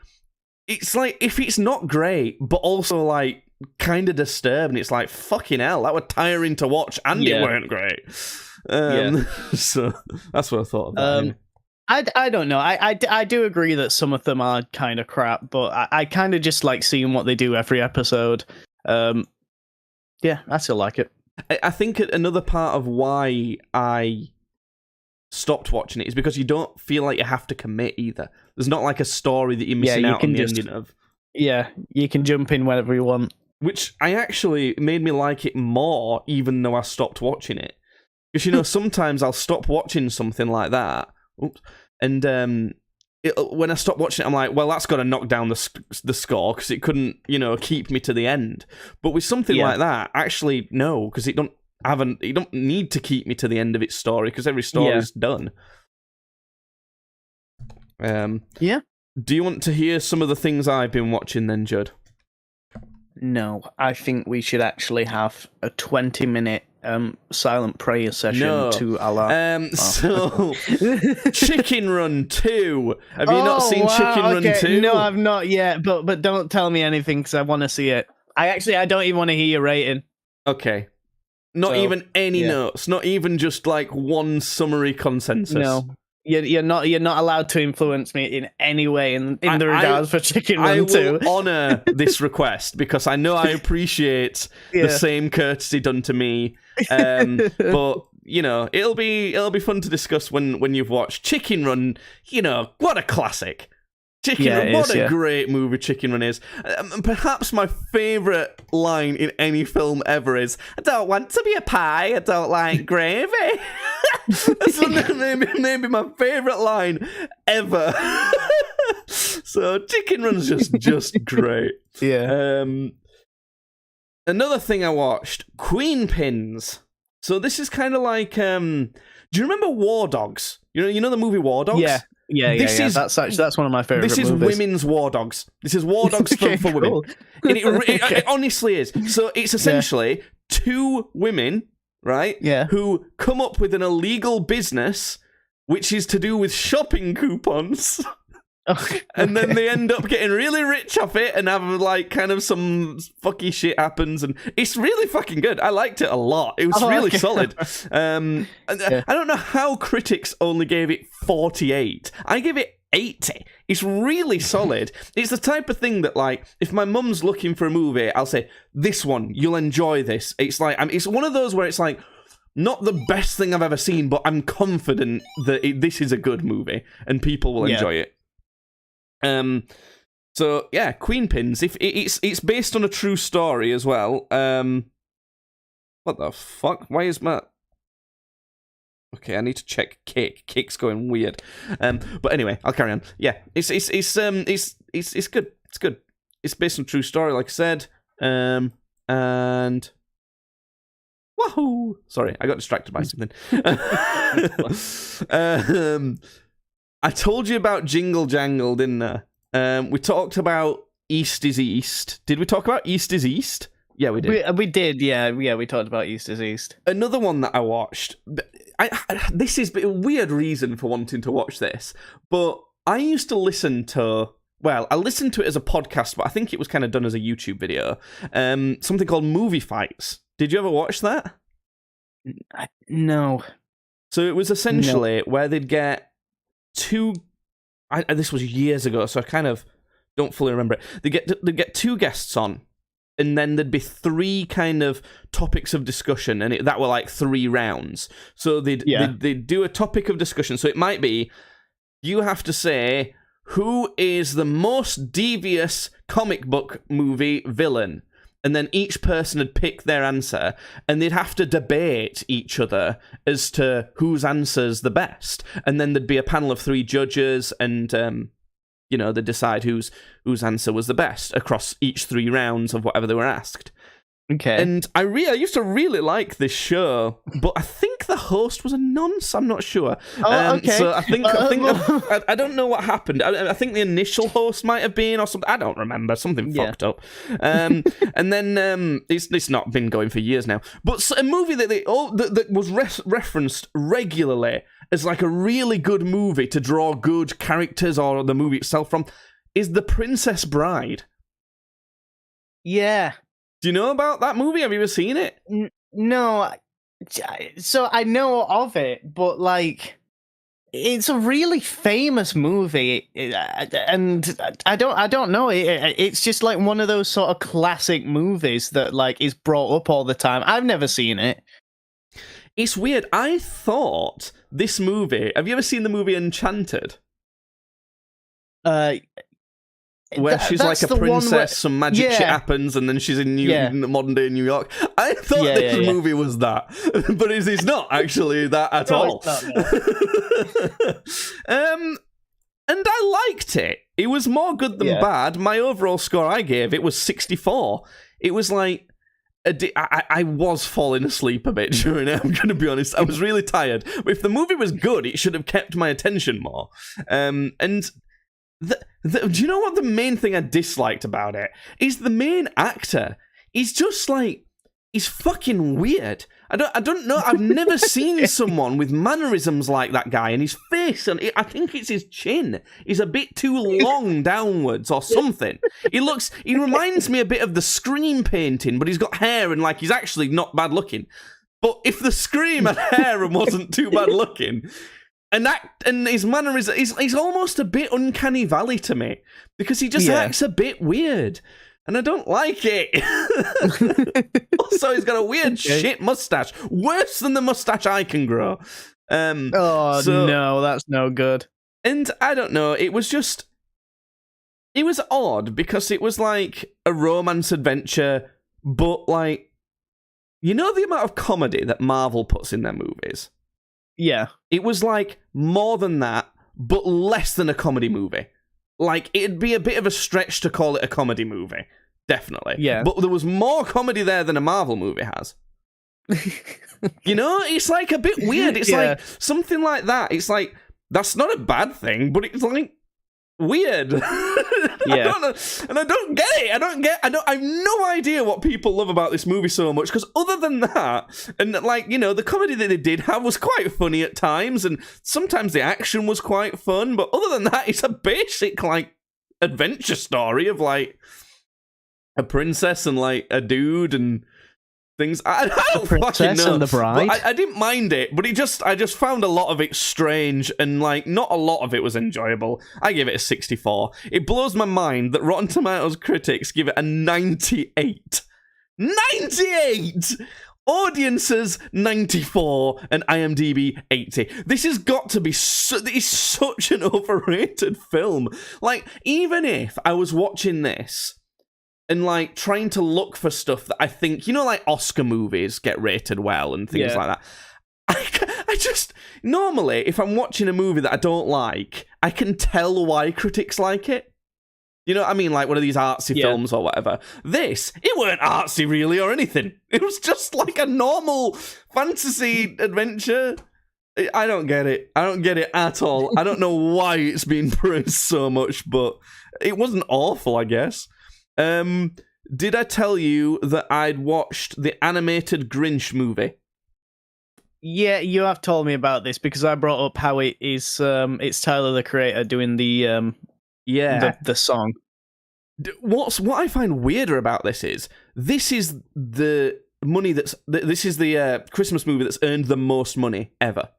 it's like, if it's not great, but also like kind of disturbing, it's like, fucking hell, that was tiring to watch and it weren't great. So that's what I thought about it. I don't know. I do agree that some of them are kind of crap, but I kind of just like seeing what they do every episode. Yeah, I still like it. I think another part of why I stopped watching it is because you don't feel like you have to commit either. There's not like a story that you're missing out on the ending of. Yeah, you can jump in whenever you want. Which I actually made me like it more, even though I stopped watching it. Because, sometimes I'll stop watching something like that. Oops. And when I stop watching it, I'm like, well, that's got to knock down the score because it couldn't, keep me to the end. But with something like that, actually, no, because it don't need to keep me to the end of its story because every story is done. Yeah. Do you want to hear some of the things I've been watching then, Judd? No, I think we should actually have a 20-minute silent prayer session to Allah. So, Chicken Run 2. Have you not seen Chicken Run 2? No, I've not yet, but don't tell me anything because I want to see it. I don't even want to hear your rating. Okay. Not even any notes, not even just like one summary consensus. No. You're not allowed to influence me in any way in the regards for Chicken Run 2. I will honour this request because I know I appreciate the same courtesy done to me. But it'll be fun to discuss when you've watched Chicken Run. What a classic. Chicken Run, what a great movie Chicken Run is. Perhaps my favourite line in any film ever is, I don't want to be a pie, I don't like gravy. That's maybe my favourite line ever. So Chicken Run's just great. Yeah. Another thing I watched, Queen Pins. So this is kind of like, do you remember War Dogs? You know the movie War Dogs? Yeah. Yeah. That's one of my favorite movies. This is women's War Dogs. This is War Dogs for women. It honestly is. So it's essentially two women, right? Yeah. Who come up with an illegal business, which is to do with shopping coupons. And then they end up getting really rich off it and have like kind of some fucky shit happens, and it's really fucking good. I liked it a lot. It was really solid. I don't know how critics only gave it 48. I give it 80. It's really solid. It's the type of thing that, like, if my mum's looking for a movie, I'll say, this one, you'll enjoy this. It's like, it's one of those where it's like, not the best thing I've ever seen, but I'm confident that this is a good movie and people will enjoy it. So yeah, Queen Pins. If it's based on a true story as well. What the fuck? Why is my... Okay, I need to check Kick. Kick's going weird. But anyway, I'll carry on. Yeah, it's good. It's good. It's based on a true story, like I said. And wahoo! Sorry, I got distracted by something. I told you about Jingle Jangle, didn't I? We talked about East is East. Did we talk about East is East? Yeah, we did. We did, yeah. We talked about East is East. Another one that I watched. This is a weird reason for wanting to watch this, but I used to listen to... Well, I listened to it as a podcast, but I think it was kind of done as a YouTube video. Something called Movie Fights. Did you ever watch that? No. So it was essentially where they'd get two... this was years ago, so I kind of don't fully remember it. They'd get two guests on, and then there'd be three kind of topics of discussion, and that were like 3 rounds. So they'd do a topic of discussion. So it might be, you have to say, who is the most devious comic book movie villain? And then each person would pick their answer, and they'd have to debate each other as to whose answer's the best. And then there'd be a panel of 3 judges, and they'd decide whose answer was the best across each 3 rounds of whatever they were asked. Okay. And I used to really like this show, but I think the host was a nonce. I'm not sure. Oh, okay. So I think I don't know what happened. I think the initial host might have been or something. I don't remember. Something fucked up. And then it's not been going for years now. But a movie that was referenced regularly as like a really good movie to draw good characters or the movie itself from is The Princess Bride. Yeah. Do you know about that movie? Have you ever seen it? No. So I know of it, but like, it's a really famous movie, and I don't know. It's just like one of those sort of classic movies that like is brought up all the time. I've never seen it. It's weird. I thought this movie... Have you ever seen the movie Enchanted? Where she's like a princess, some magic shit happens, and then she's in modern day New York. I thought this movie was that, but it's not actually that at all. And I liked it. It was more good than bad. My overall score I gave it was 64. It was like... I was falling asleep a bit during it, I'm going to be honest. I was really tired. But if the movie was good, it should have kept my attention more. And... do you know what the main thing I disliked about it is? The main actor. He's just like, he's fucking weird. I don't know. I've never seen someone with mannerisms like that guy, and his face, and I think it's his chin, is a bit too long downwards or something. He reminds me a bit of the Scream painting, but he's got hair and like he's actually not bad looking. But if the Scream had hair and wasn't too bad looking. And his manner he's almost a bit Uncanny Valley to me, because he just acts a bit weird, and I don't like it. Also, he's got a weird shit mustache, worse than the mustache I can grow. No, that's no good. And I don't know, it was odd because it was like a romance adventure, but like, you know the amount of comedy that Marvel puts in their movies? Yeah. It was like more than that, but less than a comedy movie. Like, it'd be a bit of a stretch to call it a comedy movie. Definitely. Yeah. But there was more comedy there than a Marvel movie has. You know? It's like a bit weird. It's like something like that. It's like, that's not a bad thing, but it's like weird. Yeah. I don't get it. I have no idea what people love about this movie so much, because other than that, and like, you know, the comedy that they did have was quite funny at times, and sometimes the action was quite fun, but other than that, it's a basic like adventure story of like a princess and like a dude and things. I don't fucking know. And the Bride. I didn't mind it, but I just found a lot of it strange, and like not a lot of it was enjoyable. I give it a 64. It blows my mind that Rotten Tomatoes critics give it a 98. 98! Audiences 94 and IMDb 80. This has got to be it's such an overrated film. Like, even if I was watching this and like trying to look for stuff that I think, like Oscar movies get rated well and things like that. I just normally, if I'm watching a movie that I don't like, I can tell why critics like it. You know what I mean? Like one of these artsy films or whatever. It weren't artsy really or anything. It was just like a normal fantasy adventure. I don't get it. I don't get it at all. I don't know why it's been praised so much, but it wasn't awful, I guess. Did I tell you that I'd watched the animated Grinch movie? Yeah, you have told me about this because I brought up how it is. It's Tyler the Creator doing the song. What I find weirder about this is the money this is the Christmas movie that's earned the most money ever.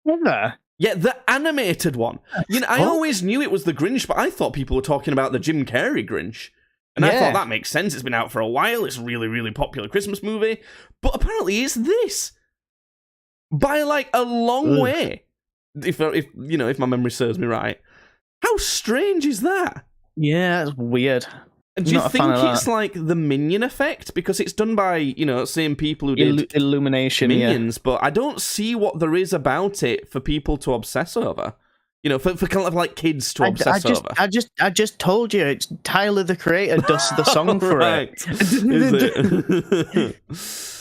Ever? Yeah, the animated one. I always knew it was the Grinch, but I thought people were talking about the Jim Carrey Grinch. And I thought that makes sense. It's been out for a while. It's a really, really popular Christmas movie. But apparently it's this. By like a long way. If my memory serves me right. How strange is that? Yeah, it's weird. Do you think it's like the Minion effect? Because it's done by, same people who did Illumination, Minions, but I don't see what there is about it for people to obsess over. For kind of like kids to obsess over. I just told you, it's Tyler the Creator does the song for it. Is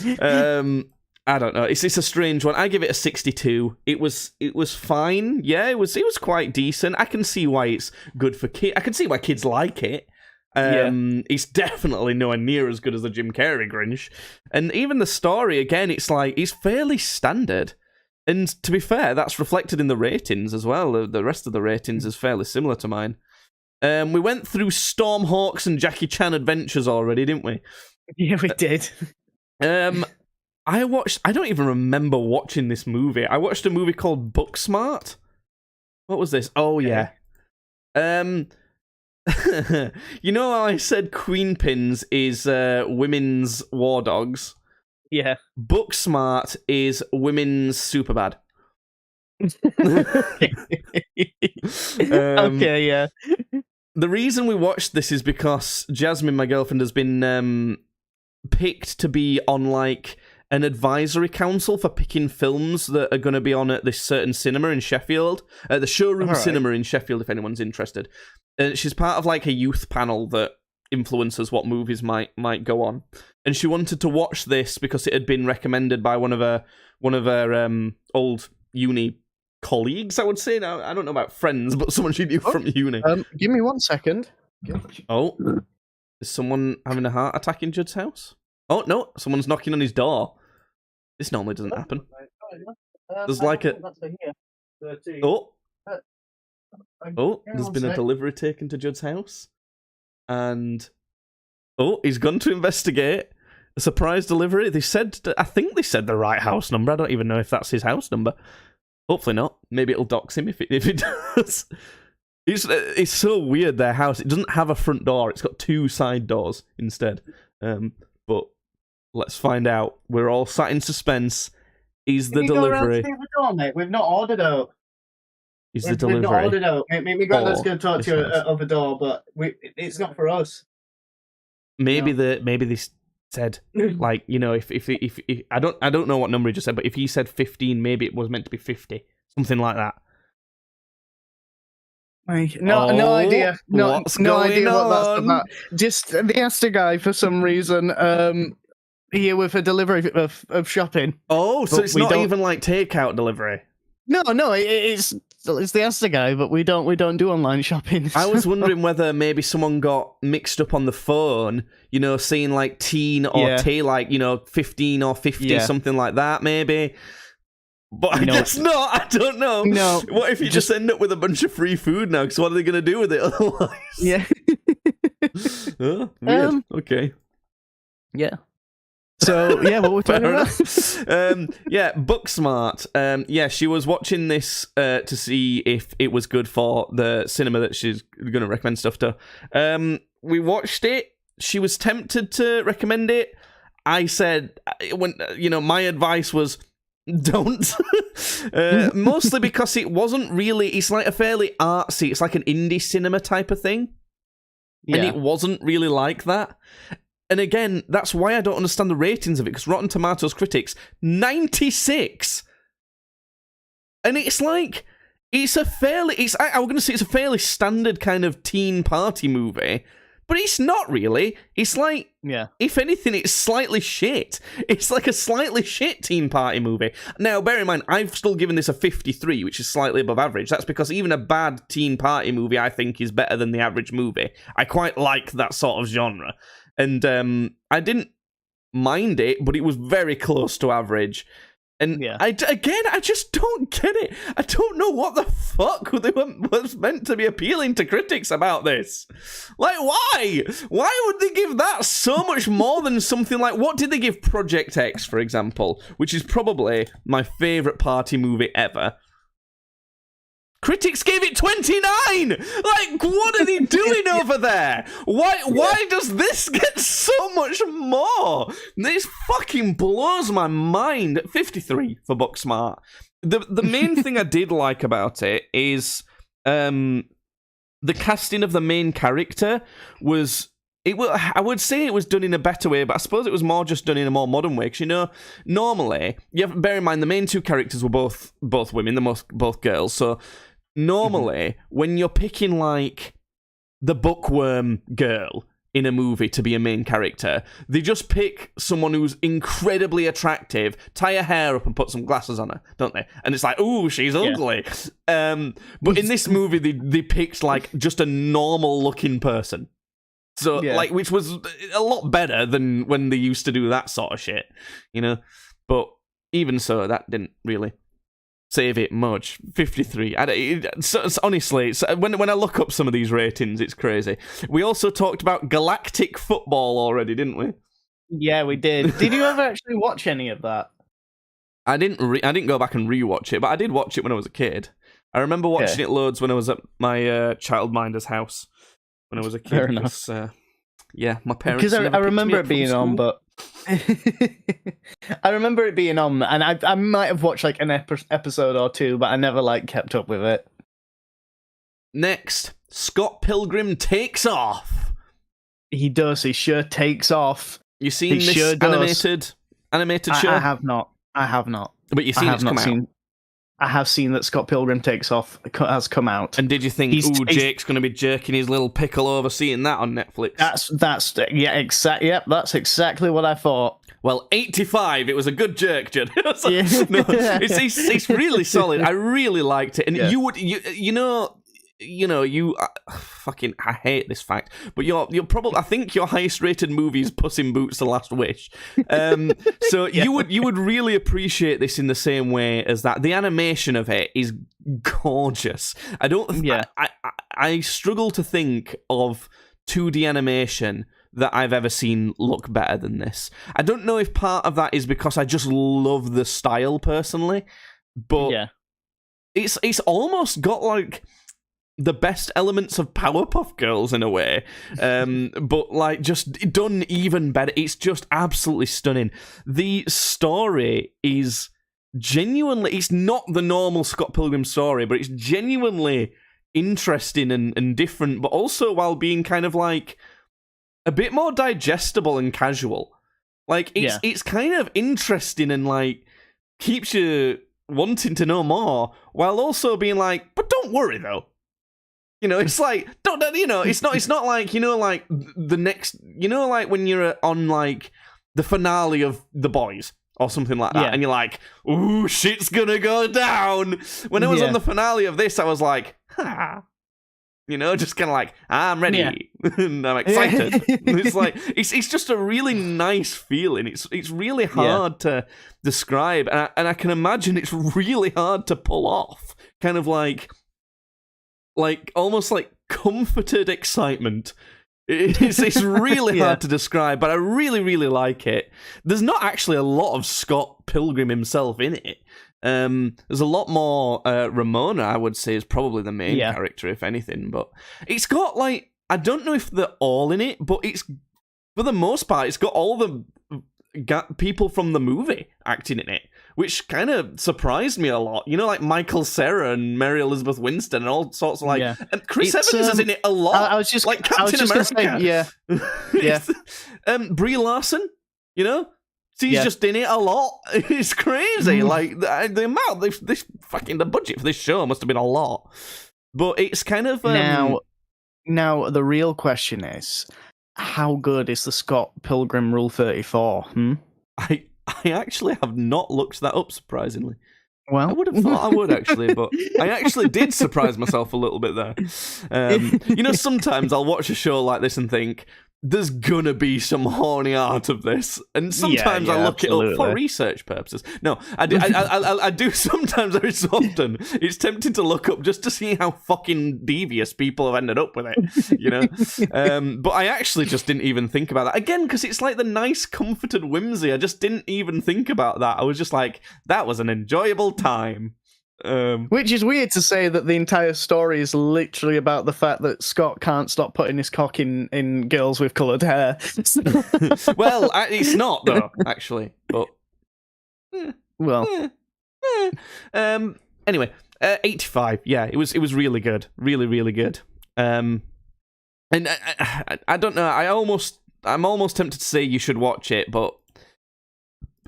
it? I don't know. It's a strange one. I give it a 62. It was fine. Yeah, it was quite decent. I can see why it's good for kids. I can see why kids like it. It's definitely nowhere near as good as the Jim Carrey Grinch. And even the story, again, it's fairly standard. And to be fair, that's reflected in the ratings as well. The rest of the ratings is fairly similar to mine. We went through Stormhawks and Jackie Chan Adventures already, didn't we? Yeah, we did. I don't even remember watching this movie. I watched a movie called Booksmart. What was this? Oh, yeah. How I said Queen Pins is women's war dogs? Yeah. Booksmart is women's Superbad. Okay, yeah. The reason we watched this is because Jasmine, my girlfriend, has been picked to be on like an advisory council for picking films that are going to be on at this certain cinema in Sheffield, the Showroom Cinema in Sheffield, if anyone's interested. She's part of like a youth panel that influences what movies might go on, and she wanted to watch this because it had been recommended by one of her old uni colleagues. I would say. Now I don't know about friends, but someone she knew from uni. Give me 1 second. Oh, is someone having a heart attack in Judd's house? Oh no, someone's knocking on his door. This normally doesn't happen. There's like a there's been a delivery taken to Judd's house, and he's gone to investigate a surprise delivery. I think they said the right house number. I don't even know if that's his house number. Hopefully not. Maybe it'll dox him if it does. It's so weird, their house. It doesn't have a front door. It's got 2 side doors instead. But let's find out. We're all sat in suspense. Is the delivery? Go the door, mate. We've not ordered out. Is the delivery? We've not ordered out. My granddad's going to talk to you at the door, but it's not for us. Maybe they said like, if I don't know what number he just said, but if he said 15, maybe it was meant to be 50, something like that. No idea. No idea what that's on? about. Just they asked a guy for some reason here with a delivery of shopping. Oh, so it's not even like takeout delivery. No, it's the Asda guy, but we don't do online shopping. I was wondering whether maybe someone got mixed up on the phone, saying like teen or T, like 15 or 50, something like that, maybe. But I guess not. I don't know. No. What if you just end up with a bunch of free food now? Because what are they going to do with it otherwise? Yeah. Weird. Okay. Yeah. So, what we're talking about? Booksmart. She was watching this to see if it was good for the cinema that she's going to recommend stuff to. We watched it. She was tempted to recommend it. I said, when my advice was, don't. Mostly because it wasn't really, it's like a fairly artsy, it's like an indie cinema type of thing. Yeah. And it wasn't really like that. And again, that's why I don't understand the ratings of it, because Rotten Tomatoes critics, 96. And it's like, I'm going to say it's a fairly standard kind of teen party movie, but it's not really. It's like, if anything, it's slightly shit. It's like a slightly shit teen party movie. Now, bear in mind, I've still given this a 53, which is slightly above average. That's because even a bad teen party movie, I think, is better than the average movie. I quite like that sort of genre. And I didn't mind it, but it was very close to average. And I just don't get it. I don't know what the fuck was meant to be appealing to critics about this. Like, why? Why would they give that so much more than something like... What did they give Project X, for example? Which is probably my favourite party movie ever. Critics gave it 29! Like, what are they doing over there? Why does this get so much more? This fucking blows my mind. 53 for Booksmart. The main thing I did like about it is the casting of the main character was... I would say it was done in a better way, but I suppose it was more just done in a more modern way. Because, normally, you have to bear in mind the main two characters were both women, both girls, so... Normally, when you're picking, like, the bookworm girl in a movie to be a main character, they just pick someone who's incredibly attractive, tie her hair up and put some glasses on her, don't they? And it's like, ooh, she's ugly. But in this movie, they picked, like, just a normal-looking person. So, which was a lot better than when they used to do that sort of shit, But even so, that didn't really... save it much. 53. Honestly, when I look up some of these ratings, it's crazy. We also talked about Galactic Football already, didn't we? Yeah, we did. Did you ever actually watch any of that? I didn't go back and rewatch it, but I did watch it when I was a kid. I remember watching it loads when I was at my childminder's house when I was a kid. Fair enough. My parents. Because I remember it being on, but I remember it being on, and I might have watched like an episode or two, but I never kept up with it. Next, Scott Pilgrim takes off. He does. He sure takes off. You seen this animated show? I have not. But you've seen it's come out. I have seen that Scott Pilgrim Takes Off has come out. And did you think, Jake's going to be jerking his little pickle over seeing that on Netflix? That's exactly what I thought. Well, 85, it was a good jerk, Judd. It's really solid. I really liked it. And I hate this fact, but you're probably, I think your highest rated movie is Puss in Boots: The Last Wish. So you would really appreciate this in the same way as that. The animation of it is gorgeous. I struggle to think of 2D animation that I've ever seen look better than this. I don't know if part of that is because I just love the style personally, but it's almost got like the best elements of Powerpuff Girls in a way, but like just done even better. It's just absolutely stunning. The story is genuinely, it's not the normal Scott Pilgrim story, but it's genuinely interesting and different, but also while being kind of like a bit more digestible and casual. Like it's kind of interesting and like keeps you wanting to know more, while also being like, but don't worry though. It's like, it's not like, like the next, like when you're on like the finale of The Boys or something like that, and you're like, ooh, shit's gonna go down. When I was on the finale of this, I was like, just kind of like, I'm ready, and I'm excited. It's like, it's just a really nice feeling. It's really hard to describe, and I can imagine it's really hard to pull off. Kind of like almost like comforted excitement. It's really hard to describe, but I really, really like it. There's not actually a lot of Scott Pilgrim himself in it. There's a lot more Ramona, I would say, is probably the main character, if anything. But it's got like, I don't know if they're all in it, but it's, for the most part, it's got all the people from the movie acting in it, which kind of surprised me a lot. You know, like Michael Cera and Mary Elizabeth Winstead and all sorts of and Chris Evans is in it a lot. I was just like Captain America. Brie Larson, you know, she's just in it a lot. It's crazy. Like the amount the budget for this show must have been a lot. But it's kind of now the real question is, how good is the Scott Pilgrim Rule 34? I actually have not looked that up, surprisingly. Well, I would have thought I would, actually, but I actually did surprise myself a little bit there. You know, sometimes I'll watch a show like this and think, there's gonna be some horny art of this, and sometimes I look it up for research purposes. No, I do. I do sometimes. Every so often, it's tempting to look up just to see how fucking devious people have ended up with it. You know, but I actually just didn't even think about that again because it's like the nice, comforted whimsy. I just didn't even think about that. I was just like, that was an enjoyable time. Which is weird to say that the entire story is literally about the fact that Scott can't stop putting his cock in girls with coloured hair. Well, it's not though, actually. But anyway, 85. Yeah, it was really good, really, really good. And I don't know. I'm almost tempted to say you should watch it, but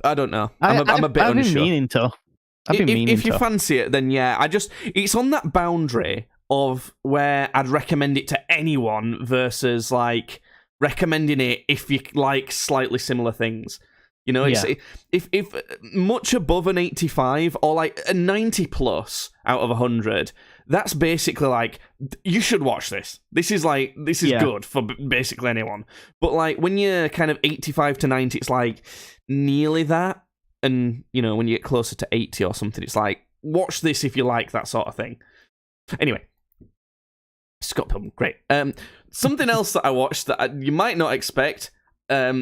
I don't know. I'm a bit unsure. I've been meaning to. If you fancy it, then yeah. It's on that boundary of where I'd recommend it to anyone versus like recommending it if you like slightly similar things. You know, if much above an 85 or like a 90 plus out of 100, that's basically like, you should watch this. This is good for basically anyone. But like when you're kind of 85 to 90, it's like nearly that. And, you know, when you get closer to 80 or something, it's like, watch this if you like that sort of thing. Anyway, Scott Pilgrim, great. Something else that I watched that you might not expect,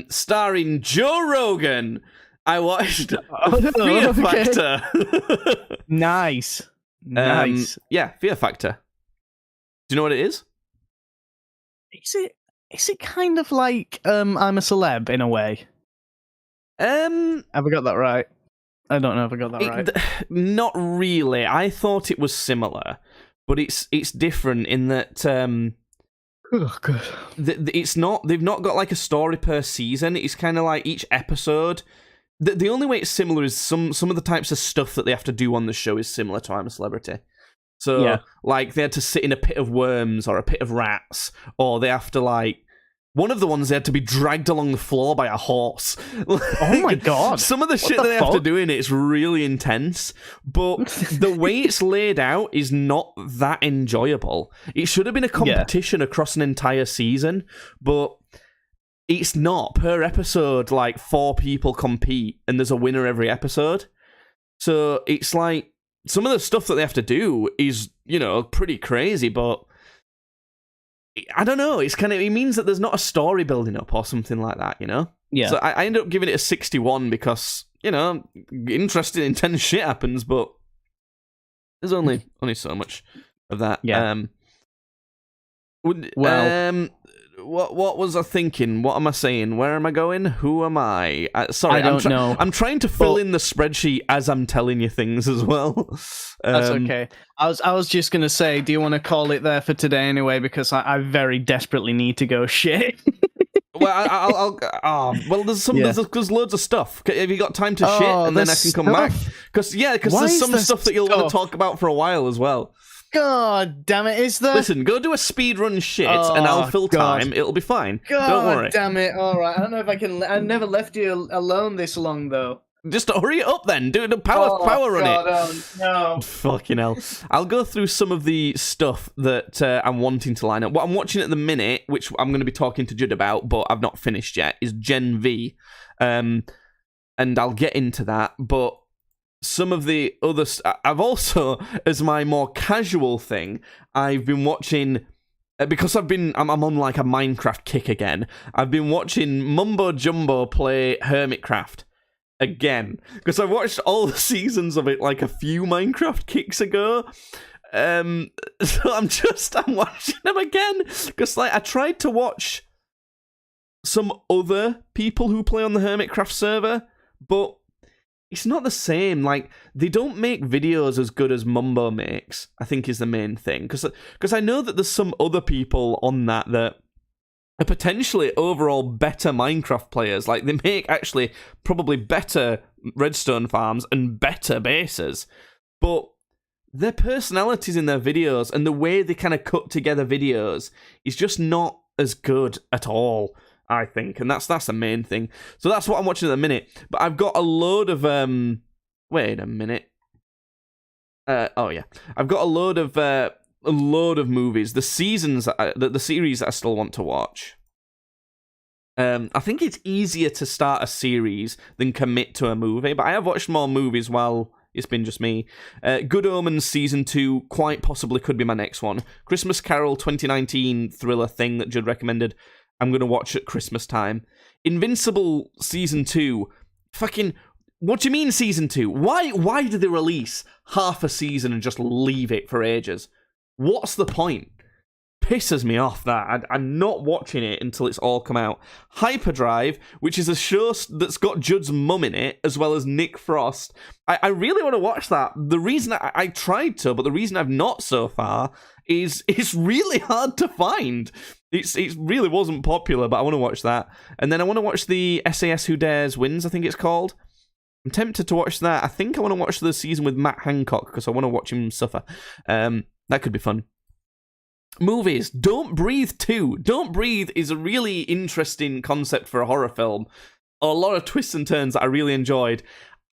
starring Joe Rogan. I watched Fear Factor. Nice. Yeah, Fear Factor. Do you know what it is? Is it kind of like I'm a Celeb in a way? Have I got that right? I don't know if I got that right. Not really. I thought it was similar, but it's different in that oh god. It's not. They've not got like a story per season. It's kind of like each episode. The only way it's similar is some of the types of stuff that they have to do on the show is similar to I'm a Celebrity. So like they had to sit in a pit of worms or a pit of rats, or they have to like. One of the ones they had to be dragged along the floor by a horse. Oh my god. Some of the shit that they have to do in it's really intense, but the way it's laid out is not that enjoyable. It should have been a competition across an entire season, but it's not. Per episode, like 4 people compete and there's a winner every episode. So it's like some of the stuff that they have to do is, you know, pretty crazy, but I don't know. It means that there's not a story building up or something like that, you know? Yeah. So I ended up giving it a 61 because, you know, interesting, intense shit happens, but there's only so much of that. Yeah. What was I thinking? What am I saying? Where am I going? Who am I? Sorry, I don't know. I'm trying to fill in the spreadsheet as I'm telling you things as well. That's okay. I was just gonna say, do you want to call it there for today anyway? Because I very desperately need to go shit. Well, there's loads of stuff. Have you got time to shit, and then I can come back? Because there's some stuff that you'll want to talk about for a while as well. God damn it, is there? Listen, go do a speedrun shit, and I'll fill time. It'll be fine. God don't worry. Damn it, alright. I don't know if I can... I've never left you alone this long, though. Just hurry it up then. Do the power run it. Oh, no. Fucking hell. I'll go through some of the stuff that I'm wanting to line up. What I'm watching at the minute, which I'm going to be talking to Judd about, but I've not finished yet, is Gen V. And I'll get into that, but some of the other... I've also, as my more casual thing, I've been watching... Because I'm on like a Minecraft kick again, I've been watching Mumbo Jumbo play Hermitcraft again. Because I watched all the seasons of it like a few Minecraft kicks ago. So I'm watching them again. Because like I tried to watch some other people who play on the Hermitcraft server, but it's not the same. Like, they don't make videos as good as Mumbo makes, I think is the main thing. Because I know that there's some other people on that are potentially overall better Minecraft players. Like, they make actually probably better redstone farms and better bases. But their personalities in their videos and the way they kind of cut together videos is just not as good at all, I think, and that's the main thing. So that's what I'm watching at the minute. But I've got a load of wait a minute. Oh yeah, I've got a load of movies. The seasons, the series that I still want to watch. I think it's easier to start a series than commit to a movie. But I have watched more movies while it's been just me. Good Omens Season 2 quite possibly could be my next one. Christmas Carol 2019 thriller thing that Judd recommended. I'm going to watch at Christmas time. Invincible Season 2. Fucking... What do you mean Season 2? Why did they release half a season and just leave it for ages? What's the point? Pisses me off that. I'm not watching it until it's all come out. Hyperdrive, which is a show that's got Judd's mum in it, as well as Nick Frost. I really want to watch that. The reason I tried to, but the reason I've not so far is it's really hard to find. It really wasn't popular, but I want to watch that. And then I want to watch the SAS Who Dares Wins, I think it's called. I'm tempted to watch that. I think I want to watch the season with Matt Hancock, because I want to watch him suffer. That could be fun. Movies. Don't Breathe 2. Don't Breathe is a really interesting concept for a horror film. A lot of twists and turns that I really enjoyed.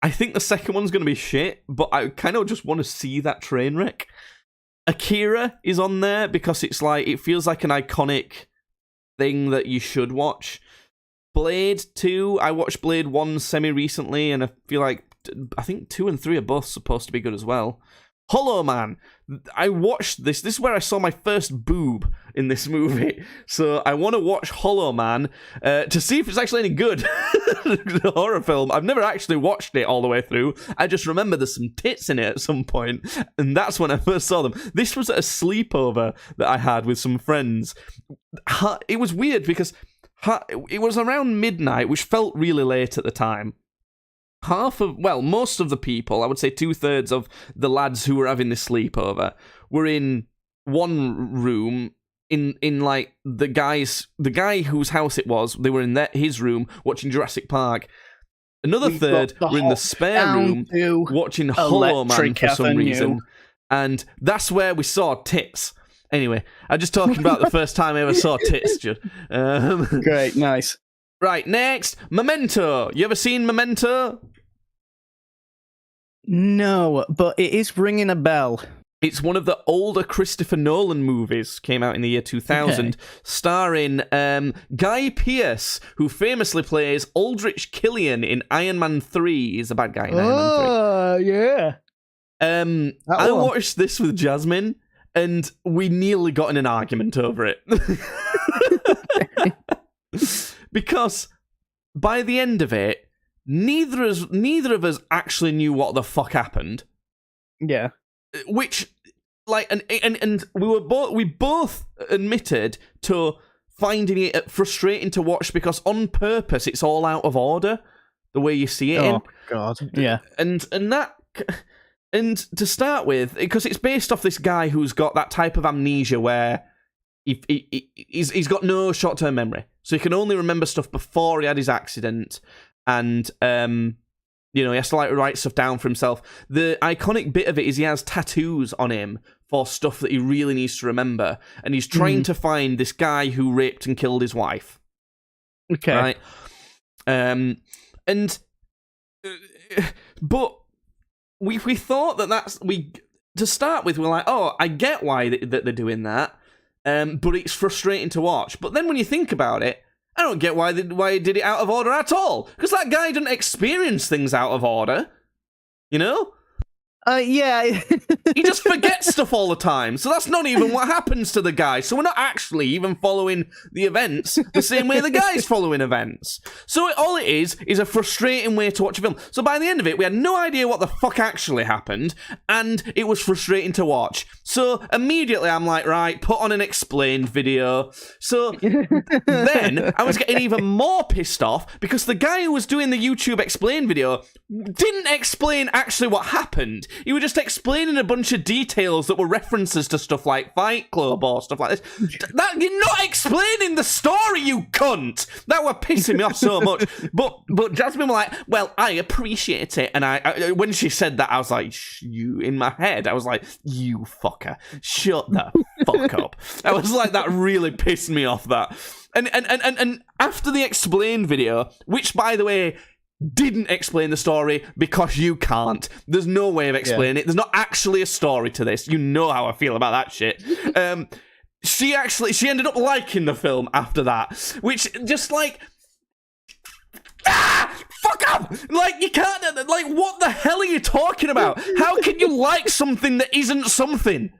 I think the second one's going to be shit, but I kind of just want to see that train wreck. Akira is on there because it feels like an iconic thing that you should watch. Blade 2, I watched Blade 1 semi-recently, and I feel like, I think 2 and 3 are both supposed to be good as well. Hollow Man. I watched this. This is where I saw my first boob in this movie. So I want to watch Hollow Man to see if it's actually any good. The horror film. I've never actually watched it all the way through. I just remember there's some tits in it at some point, and that's when I first saw them. This was at a sleepover that I had with some friends. It was weird because it was around midnight, which felt really late at the time. Most of the people, I would say 2/3 of the lads who were having this sleepover were in one room in like the guy whose house it was. They were in his room watching Jurassic Park. Another third were in the spare room watching Hollow Man for some reason. And that's where we saw tits. Anyway, I'm just talking about the first time I ever saw tits, Judd. Great, nice. Right, next, Memento. You ever seen Memento? No, but it is ringing a bell. It's one of the older Christopher Nolan movies, came out in the year 2000, starring Guy Pearce, who famously plays Aldrich Killian in Iron Man 3. He's a bad guy in Iron Man 3. Yeah. I watched this with Jasmine, and we nearly got in an argument over it. Because by the end of it, neither of us actually knew what the fuck happened. Yeah. Which, like, and we both admitted to finding it frustrating to watch because on purpose it's all out of order the way you see it. Oh God. Yeah. And to start with, because it's based off this guy who's got that type of amnesia where he's got no short-term memory, so he can only remember stuff before he had his accident, and he has to like write stuff down for himself. The iconic bit of it is he has tattoos on him for stuff that he really needs to remember, and he's trying to find this guy who raped and killed his wife. Okay, right, but we thought to start with, we're like, oh, I get why that they're doing that. But it's frustrating to watch. But then when you think about it, I don't get why he did it out of order at all. Because that guy didn't experience things out of order. You know? Yeah. He just forgets stuff all the time. So that's not even what happens to the guy. So we're not actually even following the events the same way the guy's following events. So all it is a frustrating way to watch a film. So by the end of it, we had no idea what the fuck actually happened, and it was frustrating to watch. So immediately I'm like, right, put on an explained video. So then I was getting even more pissed off because the guy who was doing the YouTube explain video didn't explain actually what happened. He was just explaining a bunch of details that were references to stuff like Fight Club or stuff like this. That, you're not explaining the story, you cunt! That were pissing me off so much. But Jasmine was like, well, I appreciate it. And I when she said that, I was like, you, in my head, I was like, you fucker, shut the fuck up. I was like, that really pissed me off, that. And after the explain video, which, by the way, didn't explain the story because you can't. There's no way of explaining it. There's not actually a story to this. You know how I feel about that shit. She ended up liking the film after that, which just like, fuck up! Like, you can't, like, what the hell are you talking about? How can you like something that isn't something?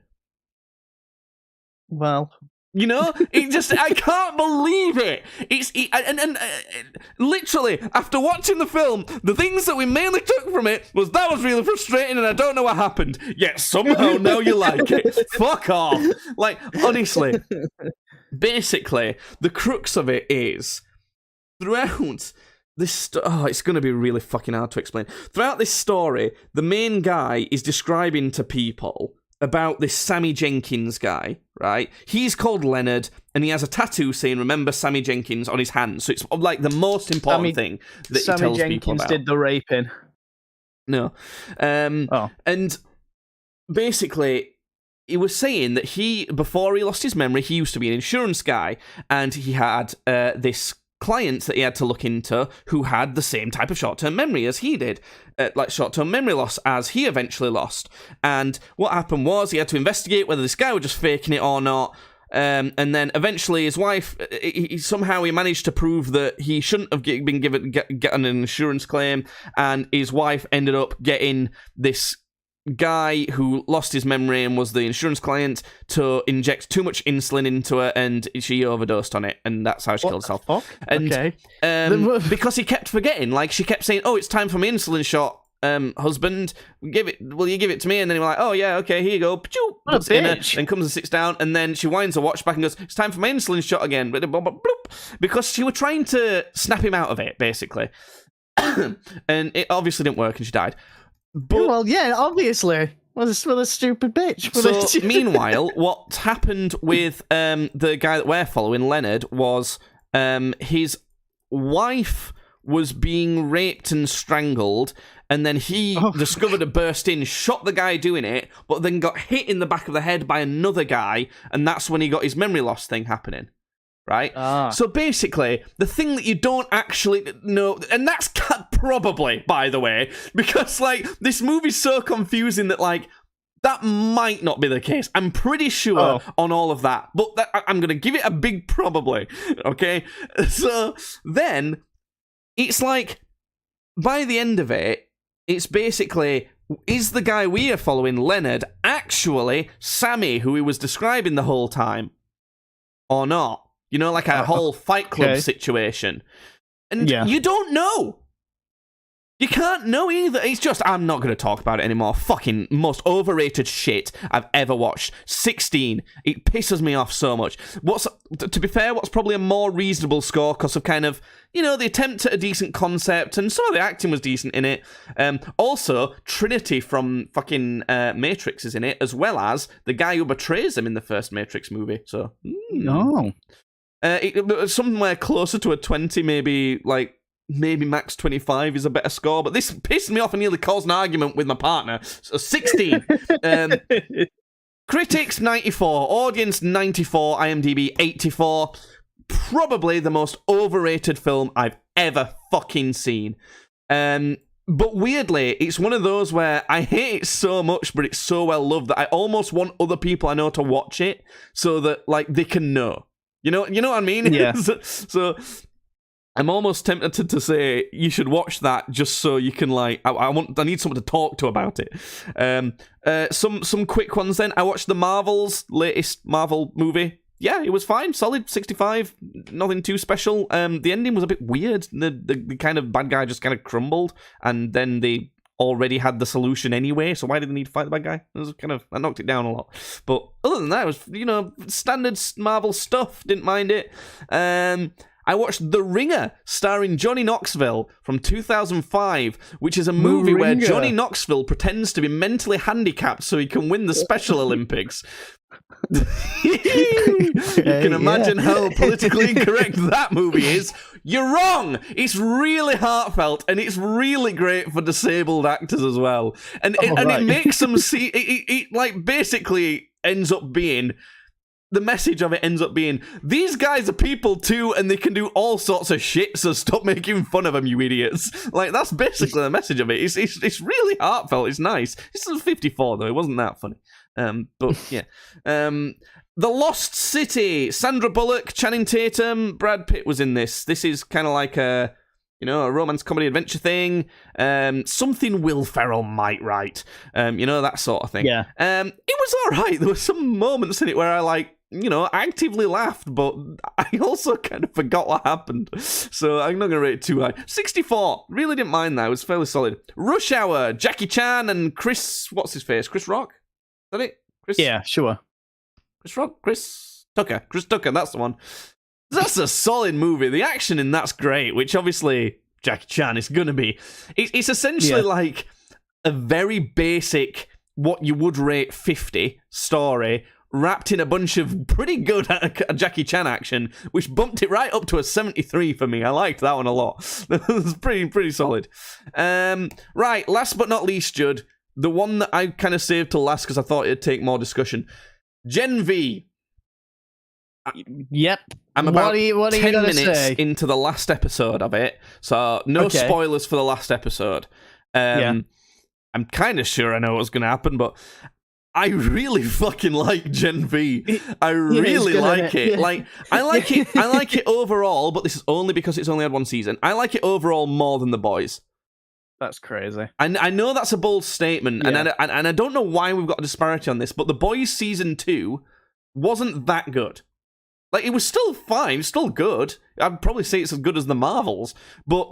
Well, you know, it just, I can't believe it. Literally, after watching the film, the things that we mainly took from it was that was really frustrating and I don't know what happened. Yet somehow now you like it. Fuck off. Like, honestly, basically, the crux of it is, throughout this, it's going to be really fucking hard to explain. Throughout this story, the main guy is describing to people about this Sammy Jenkins guy, right? He's called Leonard, and he has a tattoo saying, remember Sammy Jenkins, on his hand. So it's like the most important thing that he tells Sammy people Jenkins about. did the raping. No. And basically, he was saying that before he lost his memory, he used to be an insurance guy, and he had this client that he had to look into who had the same type of short-term memory as he did, like short-term memory loss as he eventually lost. And what happened was he had to investigate whether this guy was just faking it or not. And then eventually his wife, somehow he managed to prove that he shouldn't have been getting an insurance claim, and his wife ended up getting this guy who lost his memory and was the insurance client to inject too much insulin into her, and she overdosed on it, and that's how she killed herself. And okay. Because he kept forgetting, like she kept saying, "Oh, it's time for my insulin shot, husband. Will you give it to me?" And then he was like, "Oh yeah, okay, here you go." Puts it in her, and comes and sits down, and then she winds her watch back and goes, "It's time for my insulin shot again." Because she was trying to snap him out of it, basically, and it obviously didn't work, and she died. But, well, yeah, obviously. What a stupid bitch. So, meanwhile, what happened with the guy that we're following, Leonard, was his wife was being raped and strangled, and then he discovered a burst in, shot the guy doing it, but then got hit in the back of the head by another guy, and that's when he got his memory loss thing happening. Right? So basically, the thing that you don't actually know, and that's probably, by the way, because, like, this movie's so confusing that, like, that might not be the case. I'm pretty sure on all of that, but I'm going to give it a big probably, okay? So then, it's like, by the end of it, it's basically, is the guy we are following, Leonard, actually Sammy, who he was describing the whole time, or not? You know, like a whole Fight Club situation. And you don't know. You can't know either. It's just, I'm not going to talk about it anymore. Fucking most overrated shit I've ever watched. 16. It pisses me off so much. To be fair, what's probably a more reasonable score because of kind of, you know, the attempt at a decent concept, and some of the acting was decent in it. Also, Trinity from fucking Matrix is in it, as well as the guy who betrays him in the first Matrix movie. So, somewhere closer to a 20, maybe max 25 is a better score, but this pissed me off and nearly caused an argument with my partner. So 16. Critics 94, audience 94, IMDb 84. Probably the most overrated film I've ever fucking seen. But weirdly, it's one of those where I hate it so much, but it's so well loved that I almost want other people I know to watch it so that, like, they can know. You know what I mean? Yeah. So I'm almost tempted to say you should watch that just so you can I need someone to talk to about it. Some quick ones then. I watched the Marvels latest Marvel movie. Yeah, it was fine, solid 65, nothing too special. The ending was a bit weird. The kind of bad guy just kind of crumbled, and then they already had the solution anyway. So why did they need to fight the bad guy? It was I knocked it down a lot. But other than that, it was standard Marvel stuff. Didn't mind it. I watched The Ringer, starring Johnny Knoxville from 2005, which is a movie where Johnny Knoxville pretends to be mentally handicapped so he can win the Special Olympics. You can imagine how politically incorrect that movie is. You're wrong! It's really heartfelt, and it's really great for disabled actors as well. And it makes them see... It basically ends up being... The message of it ends up being, these guys are people too, and they can do all sorts of shit, so stop making fun of them, you idiots. That's basically the message of it. It's really heartfelt, it's nice. This is 54, though, it wasn't that funny. But, yeah. The Lost City, Sandra Bullock, Channing Tatum, Brad Pitt was in this. This is kind of like a romance comedy adventure thing. Something Will Ferrell might write. That sort of thing. Yeah. It was alright. There were some moments in it where I actively laughed, but I also kind of forgot what happened. So I'm not going to rate it too high. 64. Really didn't mind that. It was fairly solid. Rush Hour, Jackie Chan and Chris... What's his face? Chris Rock? Is that it? Chris? Yeah, sure. Chris Rock? Chris Tucker. Chris Tucker, that's the one. That's a solid movie. The action in that's great, which obviously Jackie Chan is going to be. It's essentially like a very basic, what you would rate 50 story, wrapped in a bunch of pretty good Jackie Chan action, which bumped it right up to a 73 for me. I liked that one a lot. It was pretty solid. Right, last but not least, Judd, the one that I kind of saved till last because I thought it'd take more discussion. Gen V. Yep. I'm about what 10 minutes into the last episode of it, so no spoilers for the last episode. I'm kind of sure I know what's going to happen, but I really fucking like Gen V. I really like it. Yeah. I like it. I like it overall, but this is only because it's only had one season. I like it overall more than The Boys. That's crazy. And I know that's a bold statement, and I don't know why we've got a disparity on this, but The Boys season 2 wasn't that good. It was still fine, still good. I'd probably say it's as good as the Marvels, but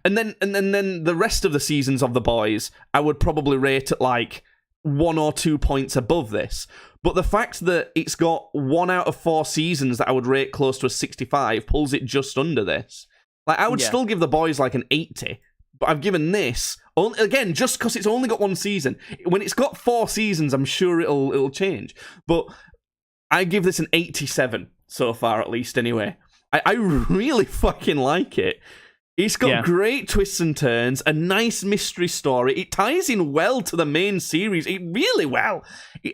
and then the rest of the seasons of The Boys, I would probably rate at 1 or 2 points above this. But the fact that it's got 1 out of 4 seasons that I would rate close to a 65 pulls it just under this. I would still give The Boys an 80, but I've given this again just because it's only got 1 season. When it's got 4 seasons, I'm sure it'll change. But I give this an 87. So far, at least, anyway. I really fucking like it. It's got great twists and turns, a nice mystery story. It ties in well to the main series, really well.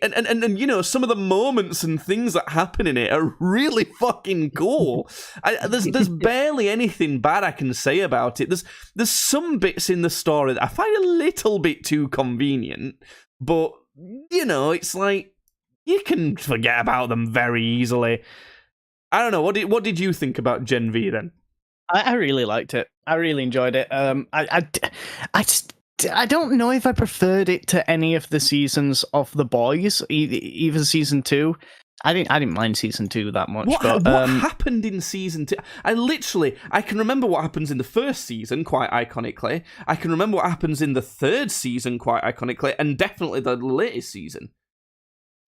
And some of the moments and things that happen in it are really fucking cool. There's barely anything bad I can say about it. There's some bits in the story that I find a little bit too convenient, but, it's you can forget about them very easily. I don't know. What did you think about Gen V then? I really liked it. I really enjoyed it. I don't know if I preferred it to any of the seasons of The Boys, even season 2. I didn't mind season 2 that much. What happened in season 2? I can remember what happens in the first season quite iconically. I can remember what happens in the third season quite iconically, and definitely the latest season.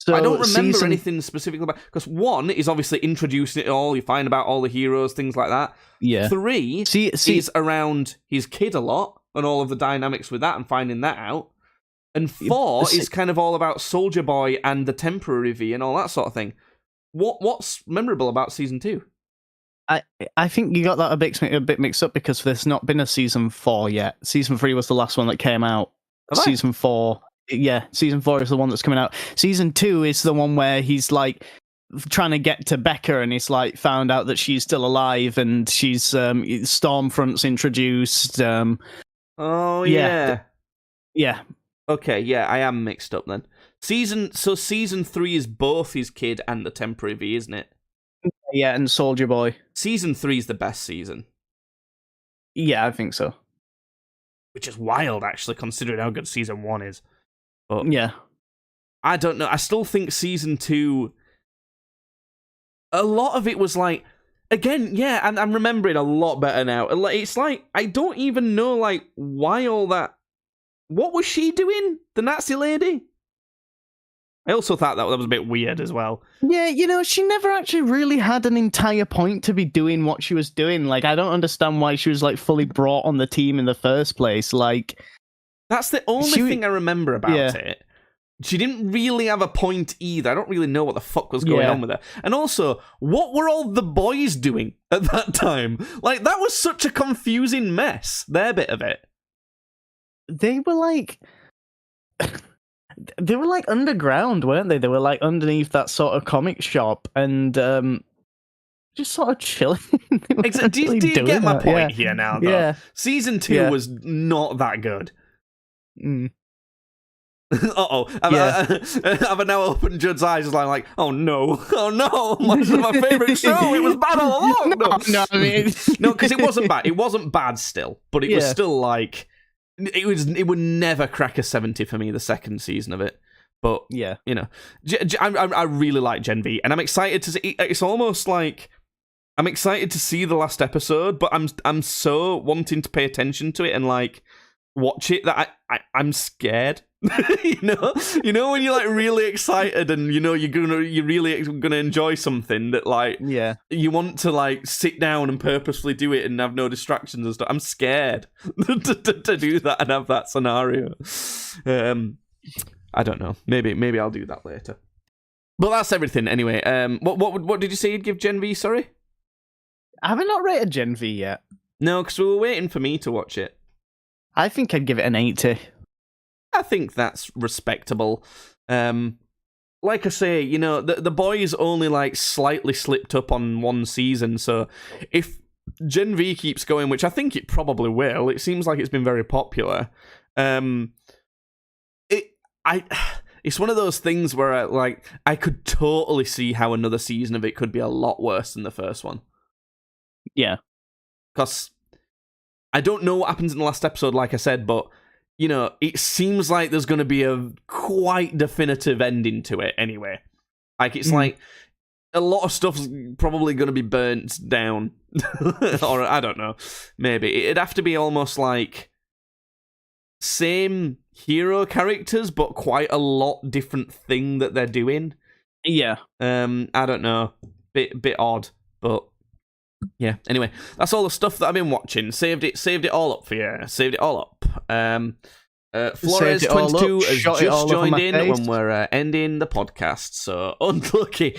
So I don't remember anything specifically about... Because 1 is obviously introducing it all, you find about all the heroes, things like that. Yeah. 3 is around his kid a lot, and all of the dynamics with that, and finding that out. And 4 is kind of all about Soldier Boy and the Temporary V and all that sort of thing. What's memorable about season 2? I think you got that a bit mixed up because there's not been a season 4 yet. Season 3 was the last one that came out. Season 4... Yeah, season 4 is the one that's coming out. Season 2 is the one where he's trying to get to Becca, and he's found out that she's still alive, and she's Stormfront's introduced. Oh yeah, yeah. Okay, yeah, I am mixed up then. Season 3 is both his kid and the Temporary V, isn't it? Yeah, and Soldier Boy. Season 3 is the best season. Yeah, I think so. Which is wild, actually, considering how good season 1 is. But yeah, I don't know. I still think season 2, a lot of it was like, again, yeah, and I'm remembering a lot better now. It's like, I don't even know, like, why all that. What was she doing? The Nazi lady? I also thought that was a bit weird as well. Yeah, she never actually really had an entire point to be doing what she was doing. Like, I don't understand why she was, like, fully brought on the team in the first place. Like, that's the only thing I remember about it. She didn't really have a point either. I don't really know what the fuck was going on with her. And also, what were all the boys doing at that time? Like, that was such a confusing mess, their bit of it. They were like... They were like underground, weren't they? They were like underneath that sort of comic shop and just sort of chilling. Exactly. Do you get my point here now, though? Yeah. Season 2 was not that good. Mm. Uh-oh. Have I now opened Judd's eyes like, oh no, my favourite show, it was bad all along. No, I mean... No, because it wasn't bad. It wasn't bad still, but it was still like... It would never crack a 70 for me, the second season of it. But, yeah, I really like Gen V, and I'm excited to see... It's almost like... I'm excited to see the last episode, but I'm so wanting to pay attention to it and, like, watch it that I'm scared. you know when you're like really excited and you're really gonna enjoy something that like you want to like sit down and purposefully do it and have no distractions and stuff. I'm scared to do that and have that scenario. I don't know. Maybe I'll do that later. But that's everything anyway. What did you say you'd give Gen V? Sorry, have I not rated Gen V yet? No, because we were waiting for me to watch it. I think I'd give it an 80. I think that's respectable. Like I say, the boys only like slightly slipped up on one season, so if Gen V keeps going, which I think it probably will, it seems like it's been very popular. It's one of those things where I could totally see how another season of it could be a lot worse than the first one. Yeah. Because I don't know what happens in the last episode, like I said, but it seems like there's going to be a quite definitive ending to it anyway. Like, it's like a lot of stuff's probably going to be burnt down. Or, I don't know. Maybe. It'd have to be almost like same hero characters, but quite a lot different thing that they're doing. Yeah. I don't know. Bit odd, but... Yeah, anyway, that's all the stuff that I've been watching. Saved it all up for you. Saved it all up. Flores22 has just joined in when we're ending the podcast, so unlucky.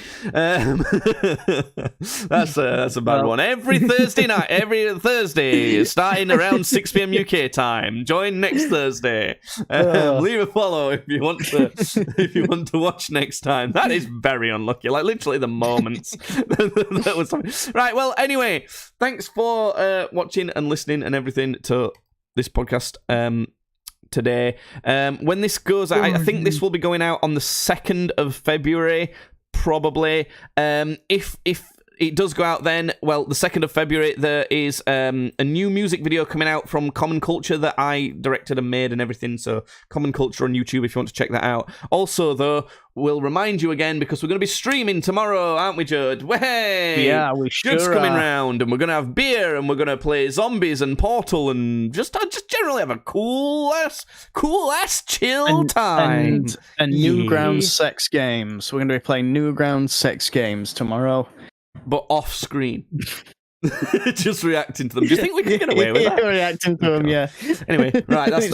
That's a bad one. Every Thursday night, starting around 6 p.m. UK time. Join next Thursday. Leave a follow if you want to watch next time. That is very unlucky. Like literally the moments that was right. Well, anyway, thanks for watching and listening and everything to this podcast. Today. When this goes out, I think this will be going out on the 2nd of February, probably. If it does go out then, well, the 2nd of February, there is a new music video coming out from Common Culture that I directed and made and everything, so Common Culture on YouTube if you want to check that out. Also, though, we'll remind you again, because we're going to be streaming tomorrow, aren't we, Judd? Hey! Yeah, we sure Judd's coming are. round, and we're going to have beer, and we're going to play zombies and Portal, and just generally have a cool-ass chill time. And Newgrounds sex games. We're going to be playing Newgrounds sex games tomorrow. But off screen. Just reacting to them. Do you think we can get away with that? Reacting to them, yeah. Anyway, right, that's that.